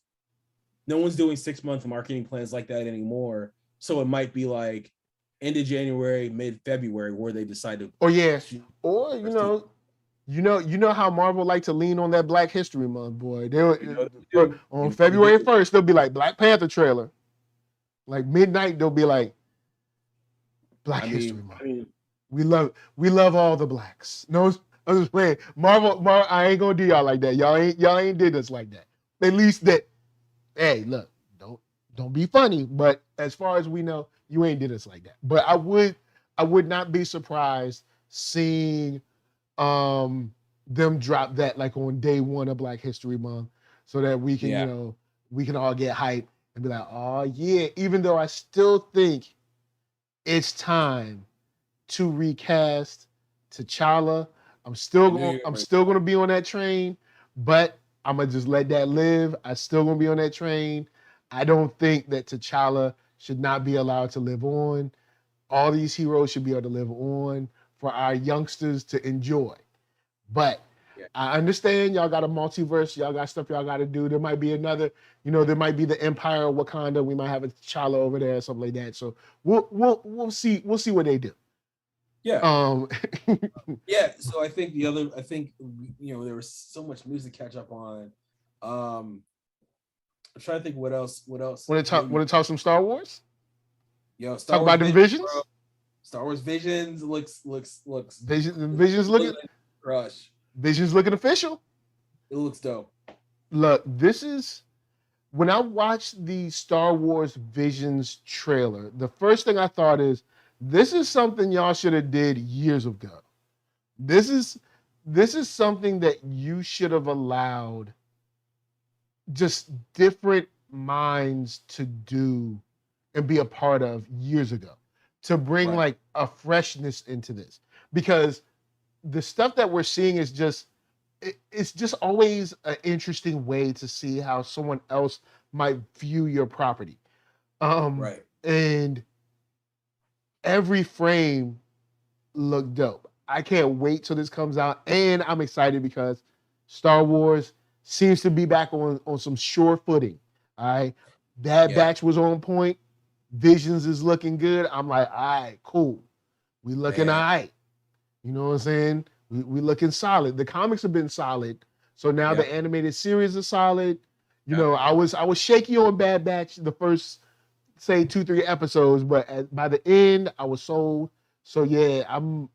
No one's doing 6-month marketing plans like that anymore. So it might be like end of January, mid-February, where they decide to. Or you know how Marvel like to lean on that Black History Month, boy. On February 1st, they'll be like Black Panther trailer. Like midnight, they'll be like Black History Month. We love all the blacks. No, I'm just playing. Marvel, I ain't gonna do y'all like that. Y'all ain't did us like that. At least that. Hey, look, don't be funny. But as far as we know, you ain't did us like that. But I would not be surprised seeing them drop that like on day 1 of Black History Month, so that we can we can all get hyped and be like, oh yeah. Even though I still think it's time to recast T'Challa. I'm still gonna be on that train, but I'm gonna just let that live. I still gonna be on that train. I don't think that T'Challa should not be allowed to live on. All these heroes should be able to live on for our youngsters to enjoy. But I understand y'all got a multiverse, y'all got stuff y'all got to do. There might be another, there might be the Empire of Wakanda. We might have a T'Challa over there or something like that. So we'll see what they do. Yeah. Yeah. So I think there was so much news to catch up on. I'm trying to think what else. Want to talk some Star Wars? Yo, talk about the Visions. Bro. Star Wars Visions looks. Visions looking crush. Visions looking official. It looks dope. Look, this is when I watched the Star Wars Visions trailer. The first thing I thought is, this is something y'all should have did years ago. This is something that you should have allowed just different minds to do and be a part of years ago, to bring like a freshness into this, because the stuff that we're seeing is it's just always an interesting way to see how someone else might view your property. And every frame looked dope. I can't wait till this comes out, and I'm excited because Star Wars seems to be back on some sure footing. All right, Bad Batch was on point. Visions is looking good. I'm like, all right, cool. We looking all right. You know what I'm saying? We looking solid. The comics have been solid, so now the animated series is solid. I was shaky on Bad Batch the first, say 2-3 episodes, but by the end I was sold. So yeah, I'm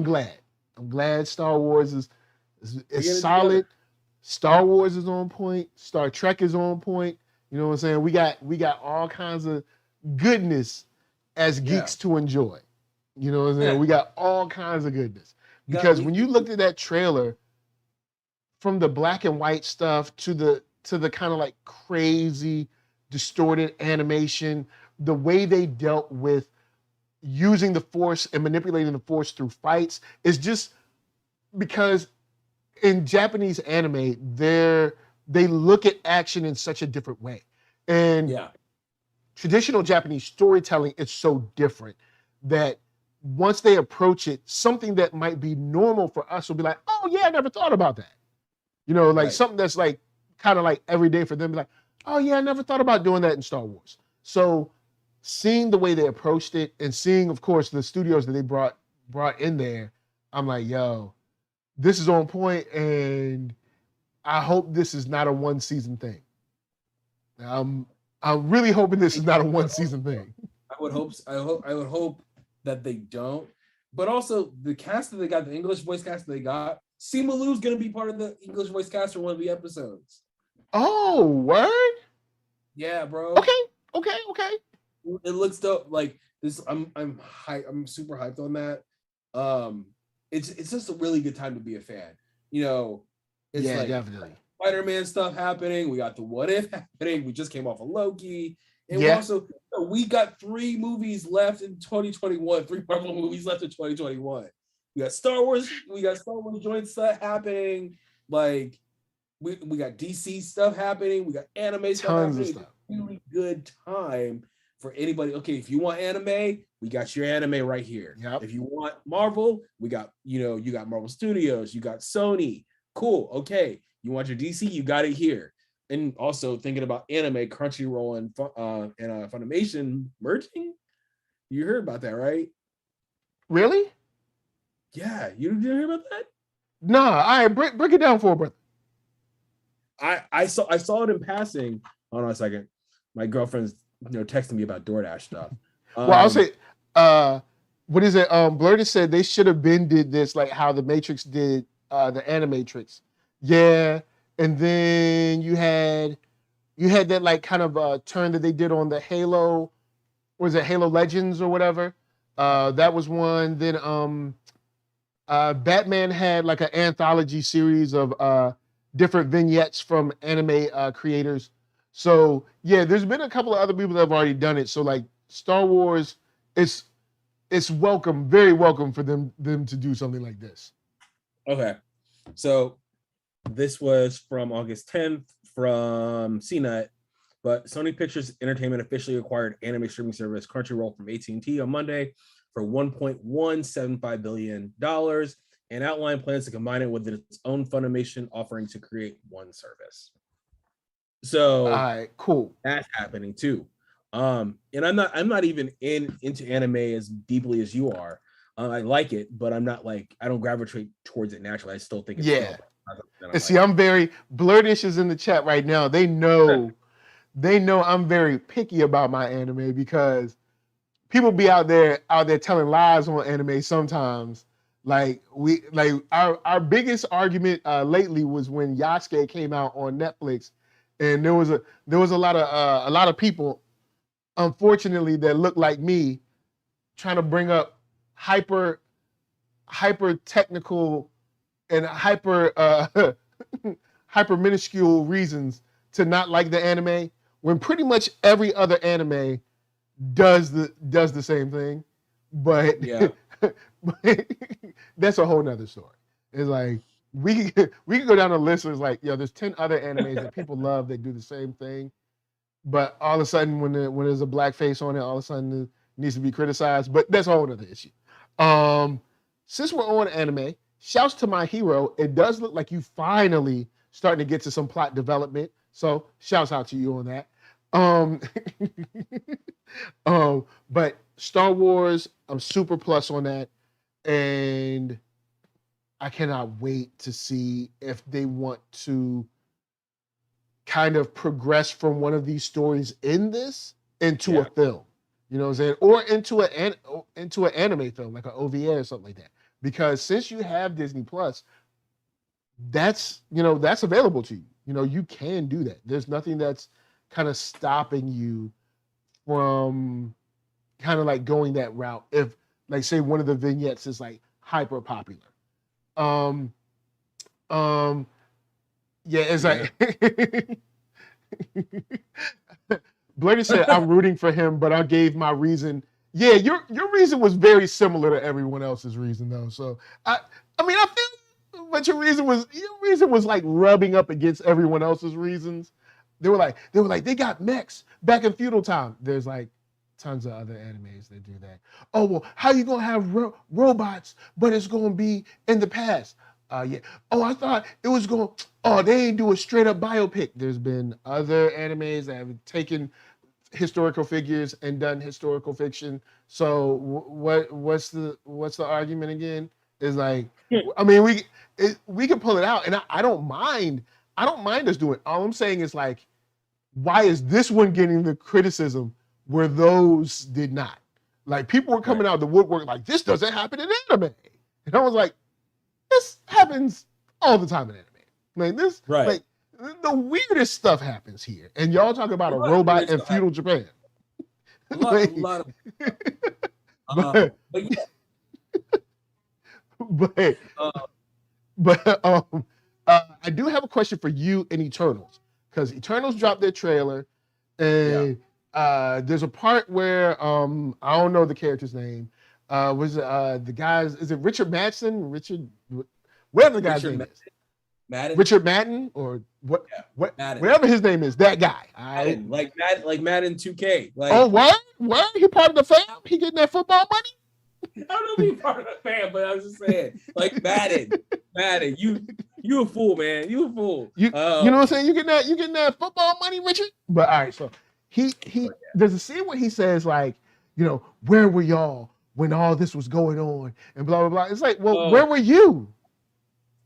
glad. I'm glad Star Wars is solid. Together. Star Wars is on point. Star Trek is on point. You know what I'm saying? We got all kinds of goodness as geeks to enjoy. You know what I'm saying? We got all kinds of goodness. Because when you looked at that trailer, from the black and white stuff to the kind of like crazy distorted animation, the way they dealt with using the Force and manipulating the Force through fights is just because in Japanese anime, they look at action in such a different way. And traditional Japanese storytelling is so different that once they approach it, something that might be normal for us will be like, oh yeah, I never thought about that. Something that's like kind of like everyday for them, be like, oh yeah, I never thought about doing that in Star Wars. So seeing the way they approached it and seeing, of course, the studios that they brought in there, I'm like, yo, this is on point, and I hope this is not a 1-season thing. I'm really hoping this is not a 1-season thing. I would hope that they don't. But also the cast that they got, the English voice cast that they got, Simu Liu's gonna be part of the English voice cast for one of the episodes. Oh, word? Yeah, bro. Okay. It looks dope. Like this, I'm super hyped on that. It's just a really good time to be a fan. You know, it's like definitely Spider-Man stuff happening. We got the What If happening. We just came off of Loki. And we got 3 movies left in 2021, 3 Marvel movies left in 2021. We got Star Wars joint stuff happening. Like we got DC stuff happening. We got anime stuff happening. Of stuff. It's a really good time for anybody. Okay, if you want anime, we got your anime right here. Yep. If you want Marvel, we got, you got Marvel Studios, you got Sony. Cool. Okay. You want your DC, you got it here. And also thinking about anime, Crunchyroll and Funimation merging. You heard about that, right? Really? Yeah, you didn't hear about that? Nah, all right, break it down for a brother. I saw it in passing. Hold on a second. My girlfriend's texting me about DoorDash stuff. Well, I'll say, what is it? Blurted said they should have did this like how the Matrix did the Animatrix. Yeah, and then you had that like kind of turn that they did on the Halo, was it Halo Legends or whatever? That was one. Then Batman had like an anthology series of different vignettes from anime creators. So yeah, there's been a couple of other people that have already done it. So like Star Wars, it's welcome, very welcome for them to do something like this. Okay, so this was from August 10th from CNET, but Sony Pictures Entertainment officially acquired anime streaming service Crunchyroll from AT&T on Monday for $1.175 billion and outlined plans to combine it with its own Funimation offering to create one service. So, all right, cool. That's happening too. And I'm not even into anime as deeply as you are. I like it, but I'm not like, I don't gravitate towards it naturally. I still think it's dope. And see, I'm very Blurtish is in the chat right now. They know I'm very picky about my anime because people be out there telling lies on anime sometimes. Like our biggest argument lately was when Yasuke came out on Netflix, and there was a lot of people, unfortunately, that look like me, trying to bring up hyper technical and hyper minuscule reasons to not like the anime, when pretty much every other anime does the same thing. But yeah, that's a whole nother story. It's like we can go down a list. It's like, there's 10 other animes that people love that do the same thing, but all of a sudden when there's a black face on it, all of a sudden it needs to be criticized. But that's a whole other issue. Since we're on anime, shouts to my hero. It does look like you finally starting to get to some plot development. So shouts out to you on that. But Star Wars, I'm super plus on that. And I cannot wait to see if they want to kind of progress from one of these stories in this into a film. You know what I'm saying? Or into an anime film, like an OVA or something like that. Because since you have Disney Plus, that's available to you. You can do that. There's nothing that's kind of stopping you from kind of like going that route. If, like, say one of the vignettes is like hyper popular. It's like Blurty said, I'm rooting for him, but I gave my reason. Yeah, your reason was very similar to everyone else's reason, though. So I feel, but your reason was like rubbing up against everyone else's reasons. They were like they got mechs back in feudal time. There's like tons of other animes that do that. Oh well, how you gonna have robots, but it's gonna be in the past? Yeah. Oh, I thought it was going. Oh, they ain't do a straight up biopic. There's been other animes that have taken historical figures and done historical fiction. So what's the argument again? Is like, I mean, we can pull it out, and I don't mind. I don't mind us doing it. All I'm saying is like, why is this one getting the criticism where those did not? Like, people were coming out of the woodwork like, this doesn't happen in anime, and I was like, this happens all the time in anime. Like this, like the weirdest stuff happens here, and y'all talk about a robot in feudal Japan. A lot of. But yeah. I do have a question for you and Eternals, because Eternals dropped their trailer, and there's a part where I don't know the character's name. Was the guy's? Is it Richard Madsen? Whatever the guy's name is. Madden? Richard Madden or what? Yeah, what? Madden. Whatever his name is, that guy. Madden, like Madden 2K. Like, oh, what? What? He part of the fam? He getting that football money? I don't know if he's part of the fam, but I was just saying, like Madden, you a fool, man. You a fool. You know what I'm saying? You getting that football money, Richard? But all right, so he there's a scene where he says, like, where were y'all when all this was going on and blah blah blah. It's like, well, where were you?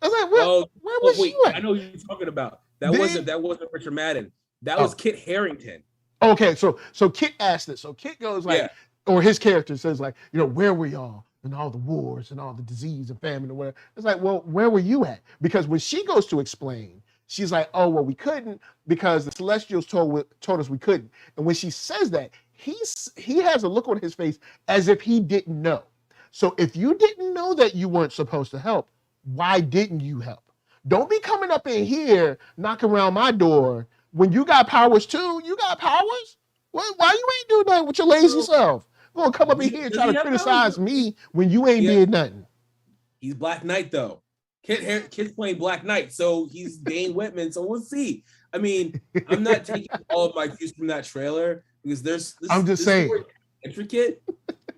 I was like, where was you at? I know who you're talking about. That wasn't Richard Madden. That was Kit Harington. Okay, so Kit asked it. So Kit goes like, or his character says like, where were y'all in all the wars and all the disease and famine or whatever? It's like, well, where were you at? Because when she goes to explain, she's like, oh, well, we couldn't because the Celestials told us we couldn't. And when she says that, he has a look on his face as if he didn't know. So if you didn't know that you weren't supposed to help, why didn't you help? Don't be coming up in here knocking around my door when you got powers too. You got powers? Why you ain't doing nothing with your lazy self? You're gonna come up in here and try to criticize me when you ain't did nothing. He's Black Knight though. Kid's playing Black Knight, so he's Dane Whitman. So we'll see. I mean, I'm not taking all of my cues from that trailer because I'm just saying intricate.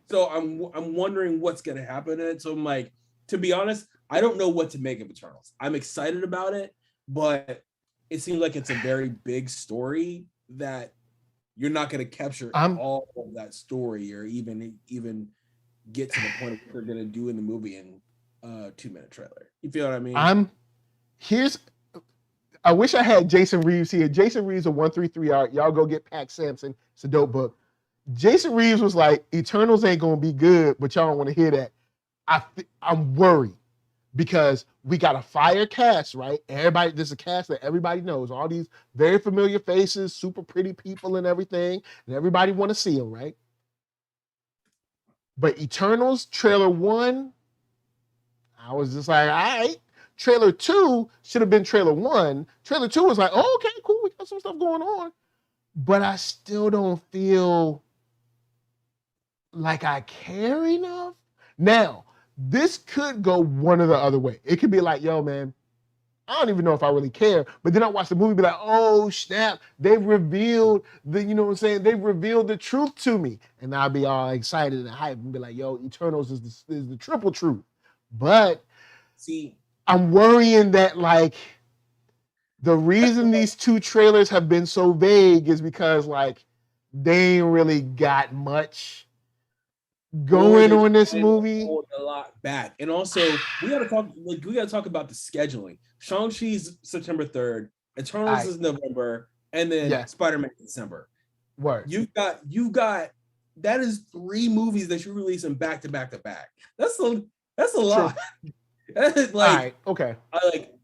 So I'm wondering what's gonna happen in it. So I'm like, to be honest, I don't know what to make of Eternals. I'm excited about it, but it seems like it's a very big story that you're not going to capture all of that story or even get to the point of what they're going to do in the movie in a 2-minute trailer. You feel what I mean? I wish I had Jason Reeves here. Jason Reeves of 133 Art. Y'all go get Pac Sampson. It's a dope book. Jason Reeves was like, Eternals ain't going to be good, but y'all don't want to hear that. I'm worried because we got a fire cast, right? This is a cast that everybody knows. All these very familiar faces, super pretty people and everything, and everybody want to see them, right? But Eternals trailer 1, I was just like, all right. Trailer 2 should have been trailer 1. Trailer 2 was like, oh, okay, cool, we got some stuff going on. But I still don't feel like I care enough. Now, this could go one or the other way. It could be like, yo, man, I don't even know if I really care. But then I watch the movie and be like, oh, snap, they've revealed they've revealed the truth to me. And I'll be all excited and hyped and be like, yo, Eternals is the triple truth. But see, I'm worrying that like the reason these 2 trailers have been so vague is because like they ain't really got much going on this movie. A lot back, and also we gotta talk about the scheduling. Shang-Chi's September 3rd, Eternals is November, and then Spider-Man December. Word. You've got that is 3 movies that you're releasing back to back to back. That's a lot. Like, all right, okay.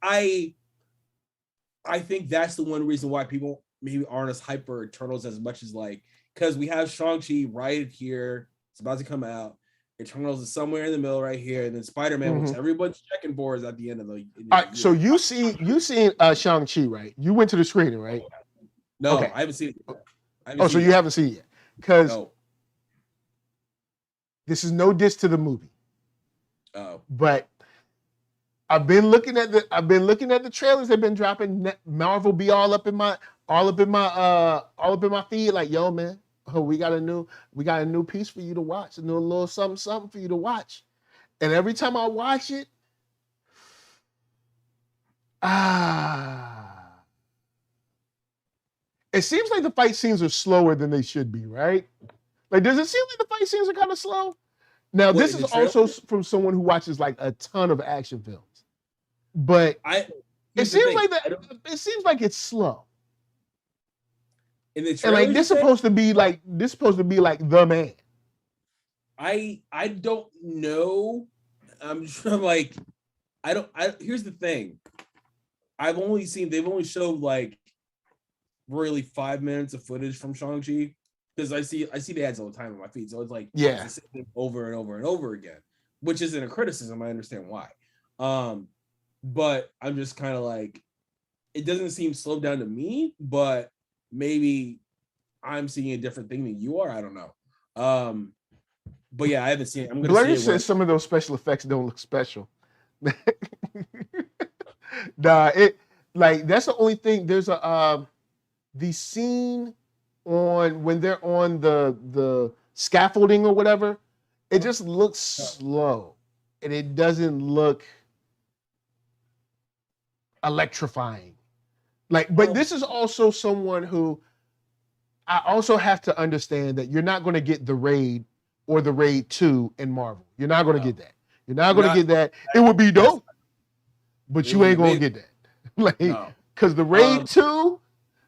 I think that's the one reason why people maybe aren't as hyped for Eternals as much as like, because we have Shang-Chi right here. It's about to come out. Eternals is somewhere in the middle right here, and then Spider-Man, which everybody's checking for, is at the end of the. All right, so you seen Shang-Chi, right? You went to the screening, right? No, okay. I haven't seen it yet. You haven't seen it yet? Because this is no diss to the movie. Oh, but I've been looking at the trailers they've been dropping. Marvel be all up in my feed, like, yo, man. Oh, we got a new piece for you to watch, a little something for you to watch. And every time I watch it, it seems like the fight scenes are slower than they should be, right? Like, does it seem like the fight scenes are kind of slow? Now, this is also from someone who watches like a ton of action films, but it seems like it's slow. In the trailer, and like this supposed to be like the man. I don't know. I'm like, here's the thing. They've only showed like really 5 minutes of footage from Shang-Chi. because I see the ads all the time on my feed, so it's like yeah, it's the same thing over and over and over again, which isn't a criticism. I understand why, but I'm just kind of like, it doesn't seem slowed down to me, but maybe I'm seeing a different thing than you are. I don't know. But yeah, I haven't seen it. I'm gonna Blurry see it. says some of those special effects don't look special. Nah, it like that's the only thing. There's a the scene on when they're on the scaffolding or whatever. It just looks slow, and it doesn't look electrifying. Like, but this is also someone who I also have to understand that you're not going to get the Raid or the Raid 2 in Marvel. You're not going to get that. You're not going to get that. It would be dope, but you ain't going to get that. Like, because the Raid 2,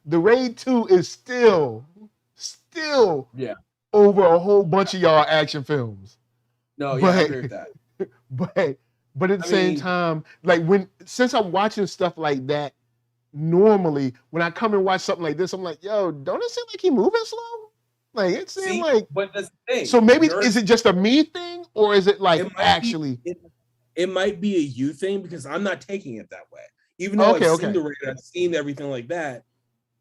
the Raid 2 is still over a whole bunch of y'all action films. No, yeah, I agree with that. But at the same time, like since I'm watching stuff like that, normally when I come and watch something like this, I'm like, yo, don't it seem like he moving slow? Like it seems like. But that's the thing. So maybe is it just a me thing, or is it like it might be a you thing, because I'm not taking it that way. Even though I've seen the Raid, I've seen everything like that,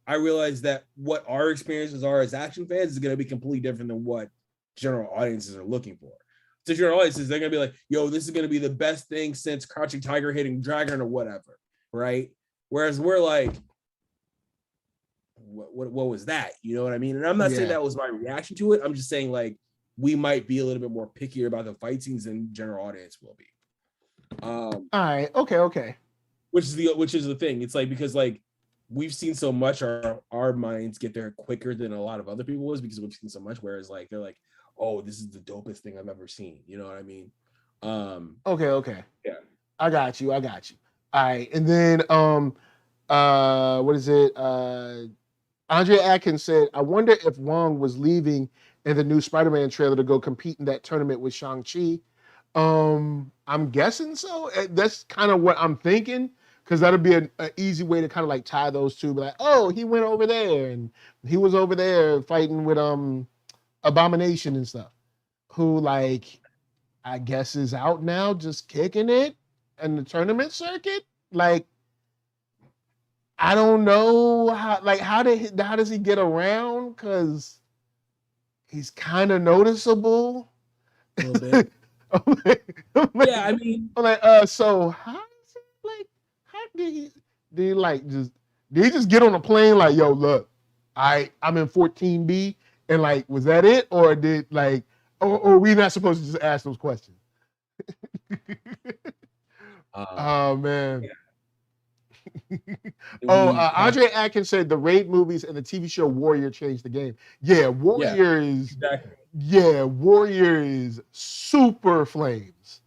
I realize that what our experiences are as action fans is going to be completely different than what general audiences are looking for. So general audiences, they're going to be like, yo, this is going to be the best thing since Crouching Tiger, Hidden Dragon, or whatever, right? Whereas we're like, what was that? You know what I mean? And I'm not saying that was my reaction to it. I'm just saying, like, we might be a little bit more pickier about the fight scenes than general audience will be. All right, okay. Which is the thing. It's like, because like we've seen so much, our minds get there quicker than a lot of other people was, because we've seen so much. Whereas like they're like, oh, this is the dopest thing I've ever seen. You know what I mean? Okay. Yeah. I got you. All right. And then what is it? Andre Atkins said, I wonder if Wong was leaving in the new Spider-Man trailer to go compete in that tournament with Shang-Chi. I'm guessing so. That's kind of what I'm thinking, because that'll be an easy way to kind of like tie those two. Be like, oh, he went over there and he was over there fighting with Abomination and stuff, who like I guess is out now just kicking it in the tournament circuit. Like, I don't know how does he get around, because he's kind of noticeable. A little bit. Yeah, I mean, so how is it like? How did he just get on a plane like, yo, look, I'm in 14B, and like, was that it, or did like, or we not supposed to just ask those questions? Oh man. Yeah. Andre Atkins said the Raid movies and the TV show Warrior changed the game. Yeah, Warrior is super flames.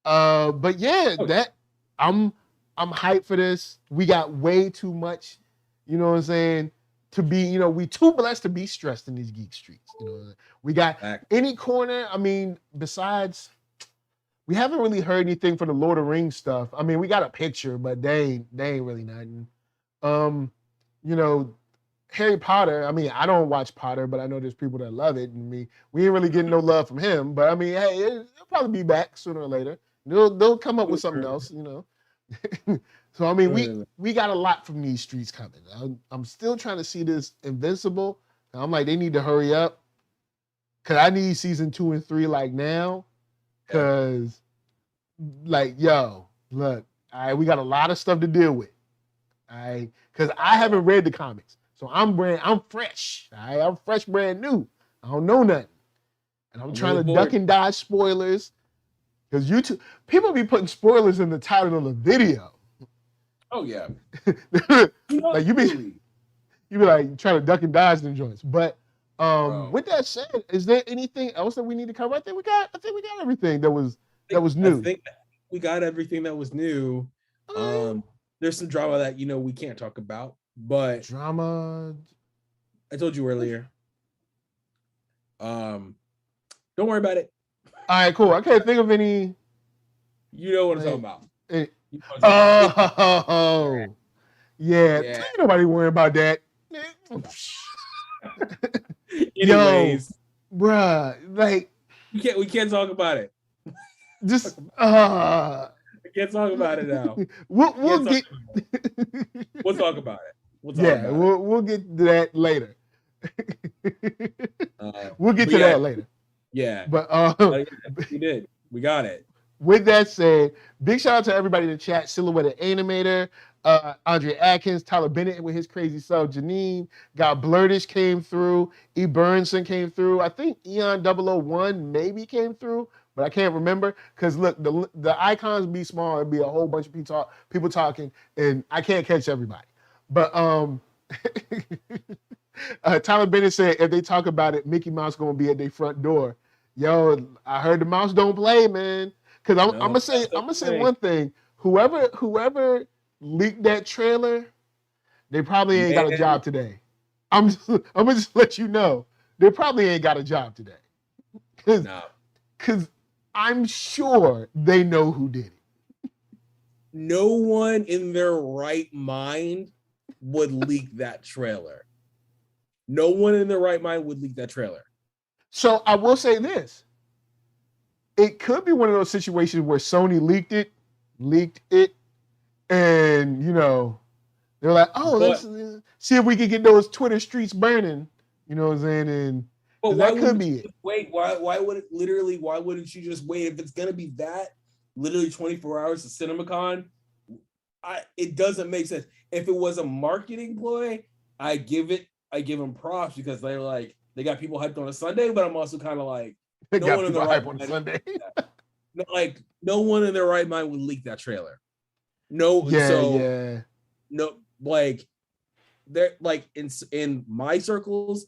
But I'm hyped for this. We got way too much, you know what I'm saying, to be, we too blessed to be stressed in these geek streets. We got any corner. I mean, besides, we haven't really heard anything for the Lord of the Rings stuff. I mean, we got a picture, but they ain't really nothing. Harry Potter, I mean, I don't watch Potter, but I know there's people that love it, and we ain't really getting no love from him. But I mean, hey, it'll probably be back sooner or later. They'll come up with something else, So I mean, we got a lot from these streets coming. I'm still trying to see this Invincible. I'm like, they need to hurry up, because I need season 2 and 3 like now. Because, like, yo, look, all right, we got a lot of stuff to deal with. All right, because I haven't read the comics, so I'm fresh. All right, I'm fresh, brand new. I don't know nothing, and I'm trying to duck and dodge spoilers, because people be putting spoilers in the title of the video. Oh yeah, like you be like trying to duck and dodge them joints, but. With that said, is there anything else that we need to cover? I think we got everything that was new. I think we got everything that was new. There's some drama that we can't talk about, but drama. I told you earlier. Don't worry about it. All right, cool. I can't think of any. You know what I'm talking about. Yeah. Ain't nobody worrying about that. Anyways, yo, bruh, like we can't talk about it. Just we can't talk about it now. We'll get we'll talk about it. We'll get to that later. We'll get to that later. Yeah. But we did. We got it. With that said, big shout out to everybody in the chat. Silhouette Animator, Andre Atkins, Tyler Bennett with his crazy self, Janine, got Blurtish came through, E. Burnson came through. I think Eon 001 maybe came through, but I can't remember. Because look, the icons be small, it'd be a whole bunch of people talking, and I can't catch everybody. But Tyler Bennett said if they talk about it, Mickey Mouse gonna be at their front door. Yo, I heard the mouse don't play, man. Because I'm gonna say one thing. Whoever leaked that trailer, they probably ain't got a job today. I'm gonna just let you know. They probably ain't got a job today. Because I'm sure they know who did it. No one in their right mind would leak that trailer. No one in their right mind would leak that trailer. So I will say this. It could be one of those situations where Sony leaked it, and they're like, "Oh, let's see if we can get those Twitter streets burning." You know what I'm saying? And that could be it. Wait, why wouldn't you just wait if it's gonna be that literally 24 hours to CinemaCon? It doesn't make sense. If it was a marketing ploy, I give them props because they're like they got people hyped on a Sunday, but I'm also kind of like. No one in the right mind. Sunday. No one in their right mind would leak that trailer. No, they're like in my circles.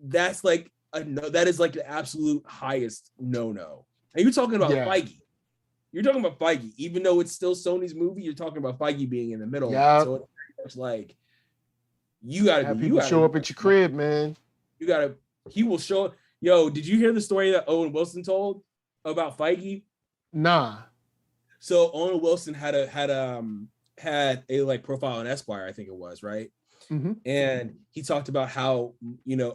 That's like that is like the absolute highest no. And you're talking about Feige. You're talking about Feige, even though it's still Sony's movie. You're talking about Feige being in the middle. Yeah. So it's like you gotta show up at your crib, man. He will show up. Yo, did you hear the story that Owen Wilson told about Feige? Nah. So Owen Wilson had a like profile on Esquire, I think it was, right? Mm-hmm. And he talked about how,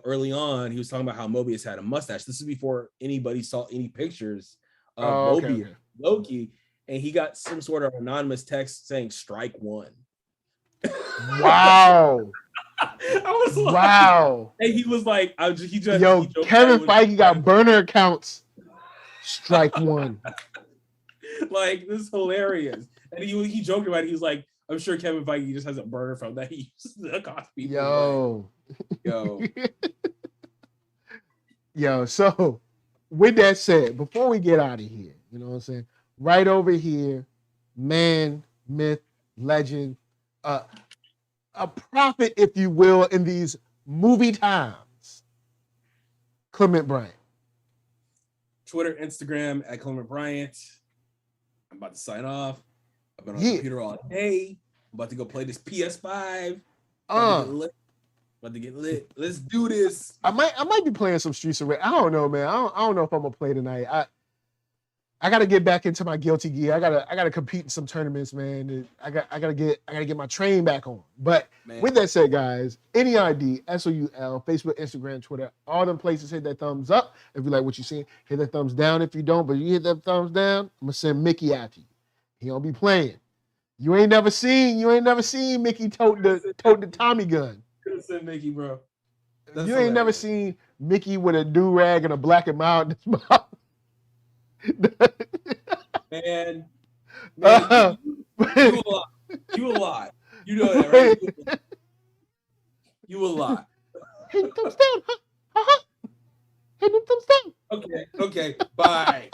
early on, he was talking about how Mobius had a mustache. This is before anybody saw any pictures of Mobius, Loki, and he got some sort of anonymous text saying strike one. Wow. I was like, wow. And he was like, Kevin Feige got burner accounts. Strike one. Like, this is hilarious. And he joked about it. He was like, I'm sure Kevin Feige just has a burner phone that he uses to cost people. Yo, so with that said, before we get out of here, you know what I'm saying? Right over here, man, myth, legend, a prophet, if you will, in these movie times. Clement Bryant. Twitter, Instagram at Clement Bryant. I'm about to sign off. I've been on the computer all day. I'm about to go play this PS5. About to get lit. Let's do this. I might be playing some Streets of Rage. I don't know, man. I don't know if I'm gonna play tonight. I gotta get back into my guilty gear. I gotta compete in some tournaments, man. I gotta get my train back on. But with that said, guys, NERD, SOUL, Facebook, Instagram, Twitter, all them places, hit that thumbs up if you like what you see. Hit that thumbs down if you don't. But if you hit that thumbs down, I'm gonna send Mickey after you. He gonna be playing. You ain't never seen Mickey tote the Tommy gun. Could send Mickey, bro. You ain't never seen Mickey with a do-rag and a black and mild in his mouth. Man, you a lot. You know that, right? You a lot. Hit them thumbs down. Hit them thumbs down. Okay. Bye.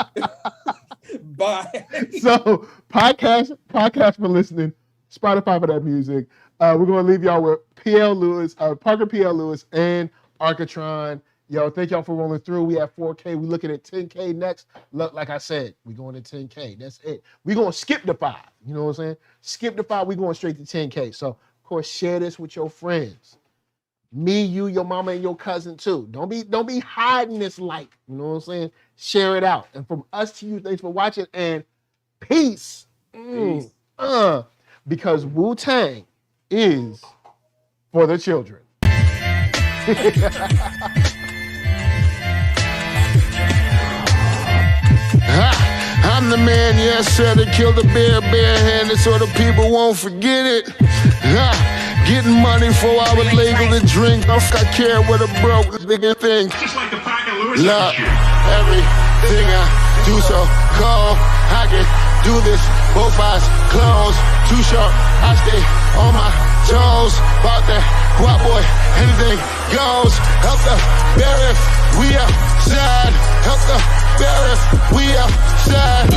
Bye. So podcast for listening. Spotify for that music. We're gonna leave y'all with Parker P.L. Lewis and Arcatron. Yo, thank y'all for rolling through. We have 4K. We looking at 10K next. Look, like I said, we going to 10K. That's it. We gonna skip the 5. You know what I'm saying? Skip the 5. We going straight to 10K. So of course, share this with your friends. Me, you, your mama, and your cousin too. Don't be hiding this light. You know what I'm saying? Share it out. And from us to you, thanks for watching and peace. Because Wu-Tang is for the children. I'm the man, yes sir, that killed the bear barehanded so the people won't forget it. Getting money for I was legal to drink. I care what a broke nigga think. Just like the pack of Lewis. Look, everything I do so cold. I can do this, both eyes closed. Too short, I stay on my toes. About that guap boy, anything goes. Help the bear if we outside. Help the bear if we outside.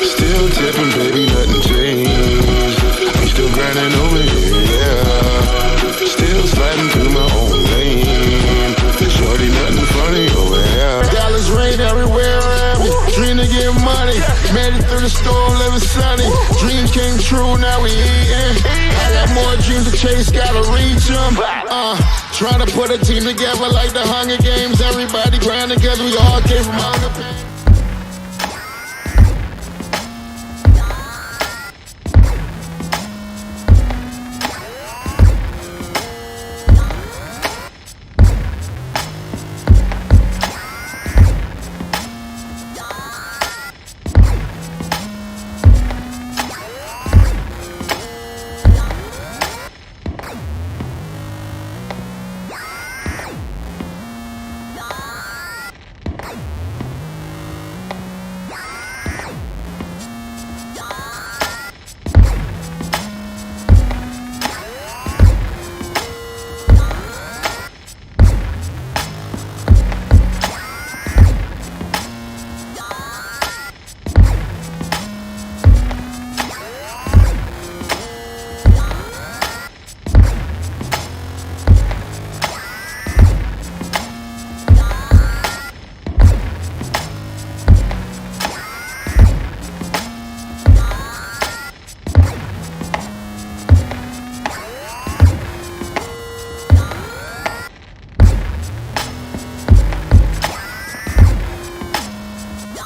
Still tipping, baby, nothing changed. I'm still grinding over here, yeah. Still sliding through my own lane. Shorty, nothing funny over here. Dollars rain everywhere around me. Dream to get money. Made it through the storm, living sunny. Dreams came true, now we eating. I got more dreams to chase, gotta reach them. Trying to put a team together like the Hunger Games. Everybody grinding cause we all came from Hunger.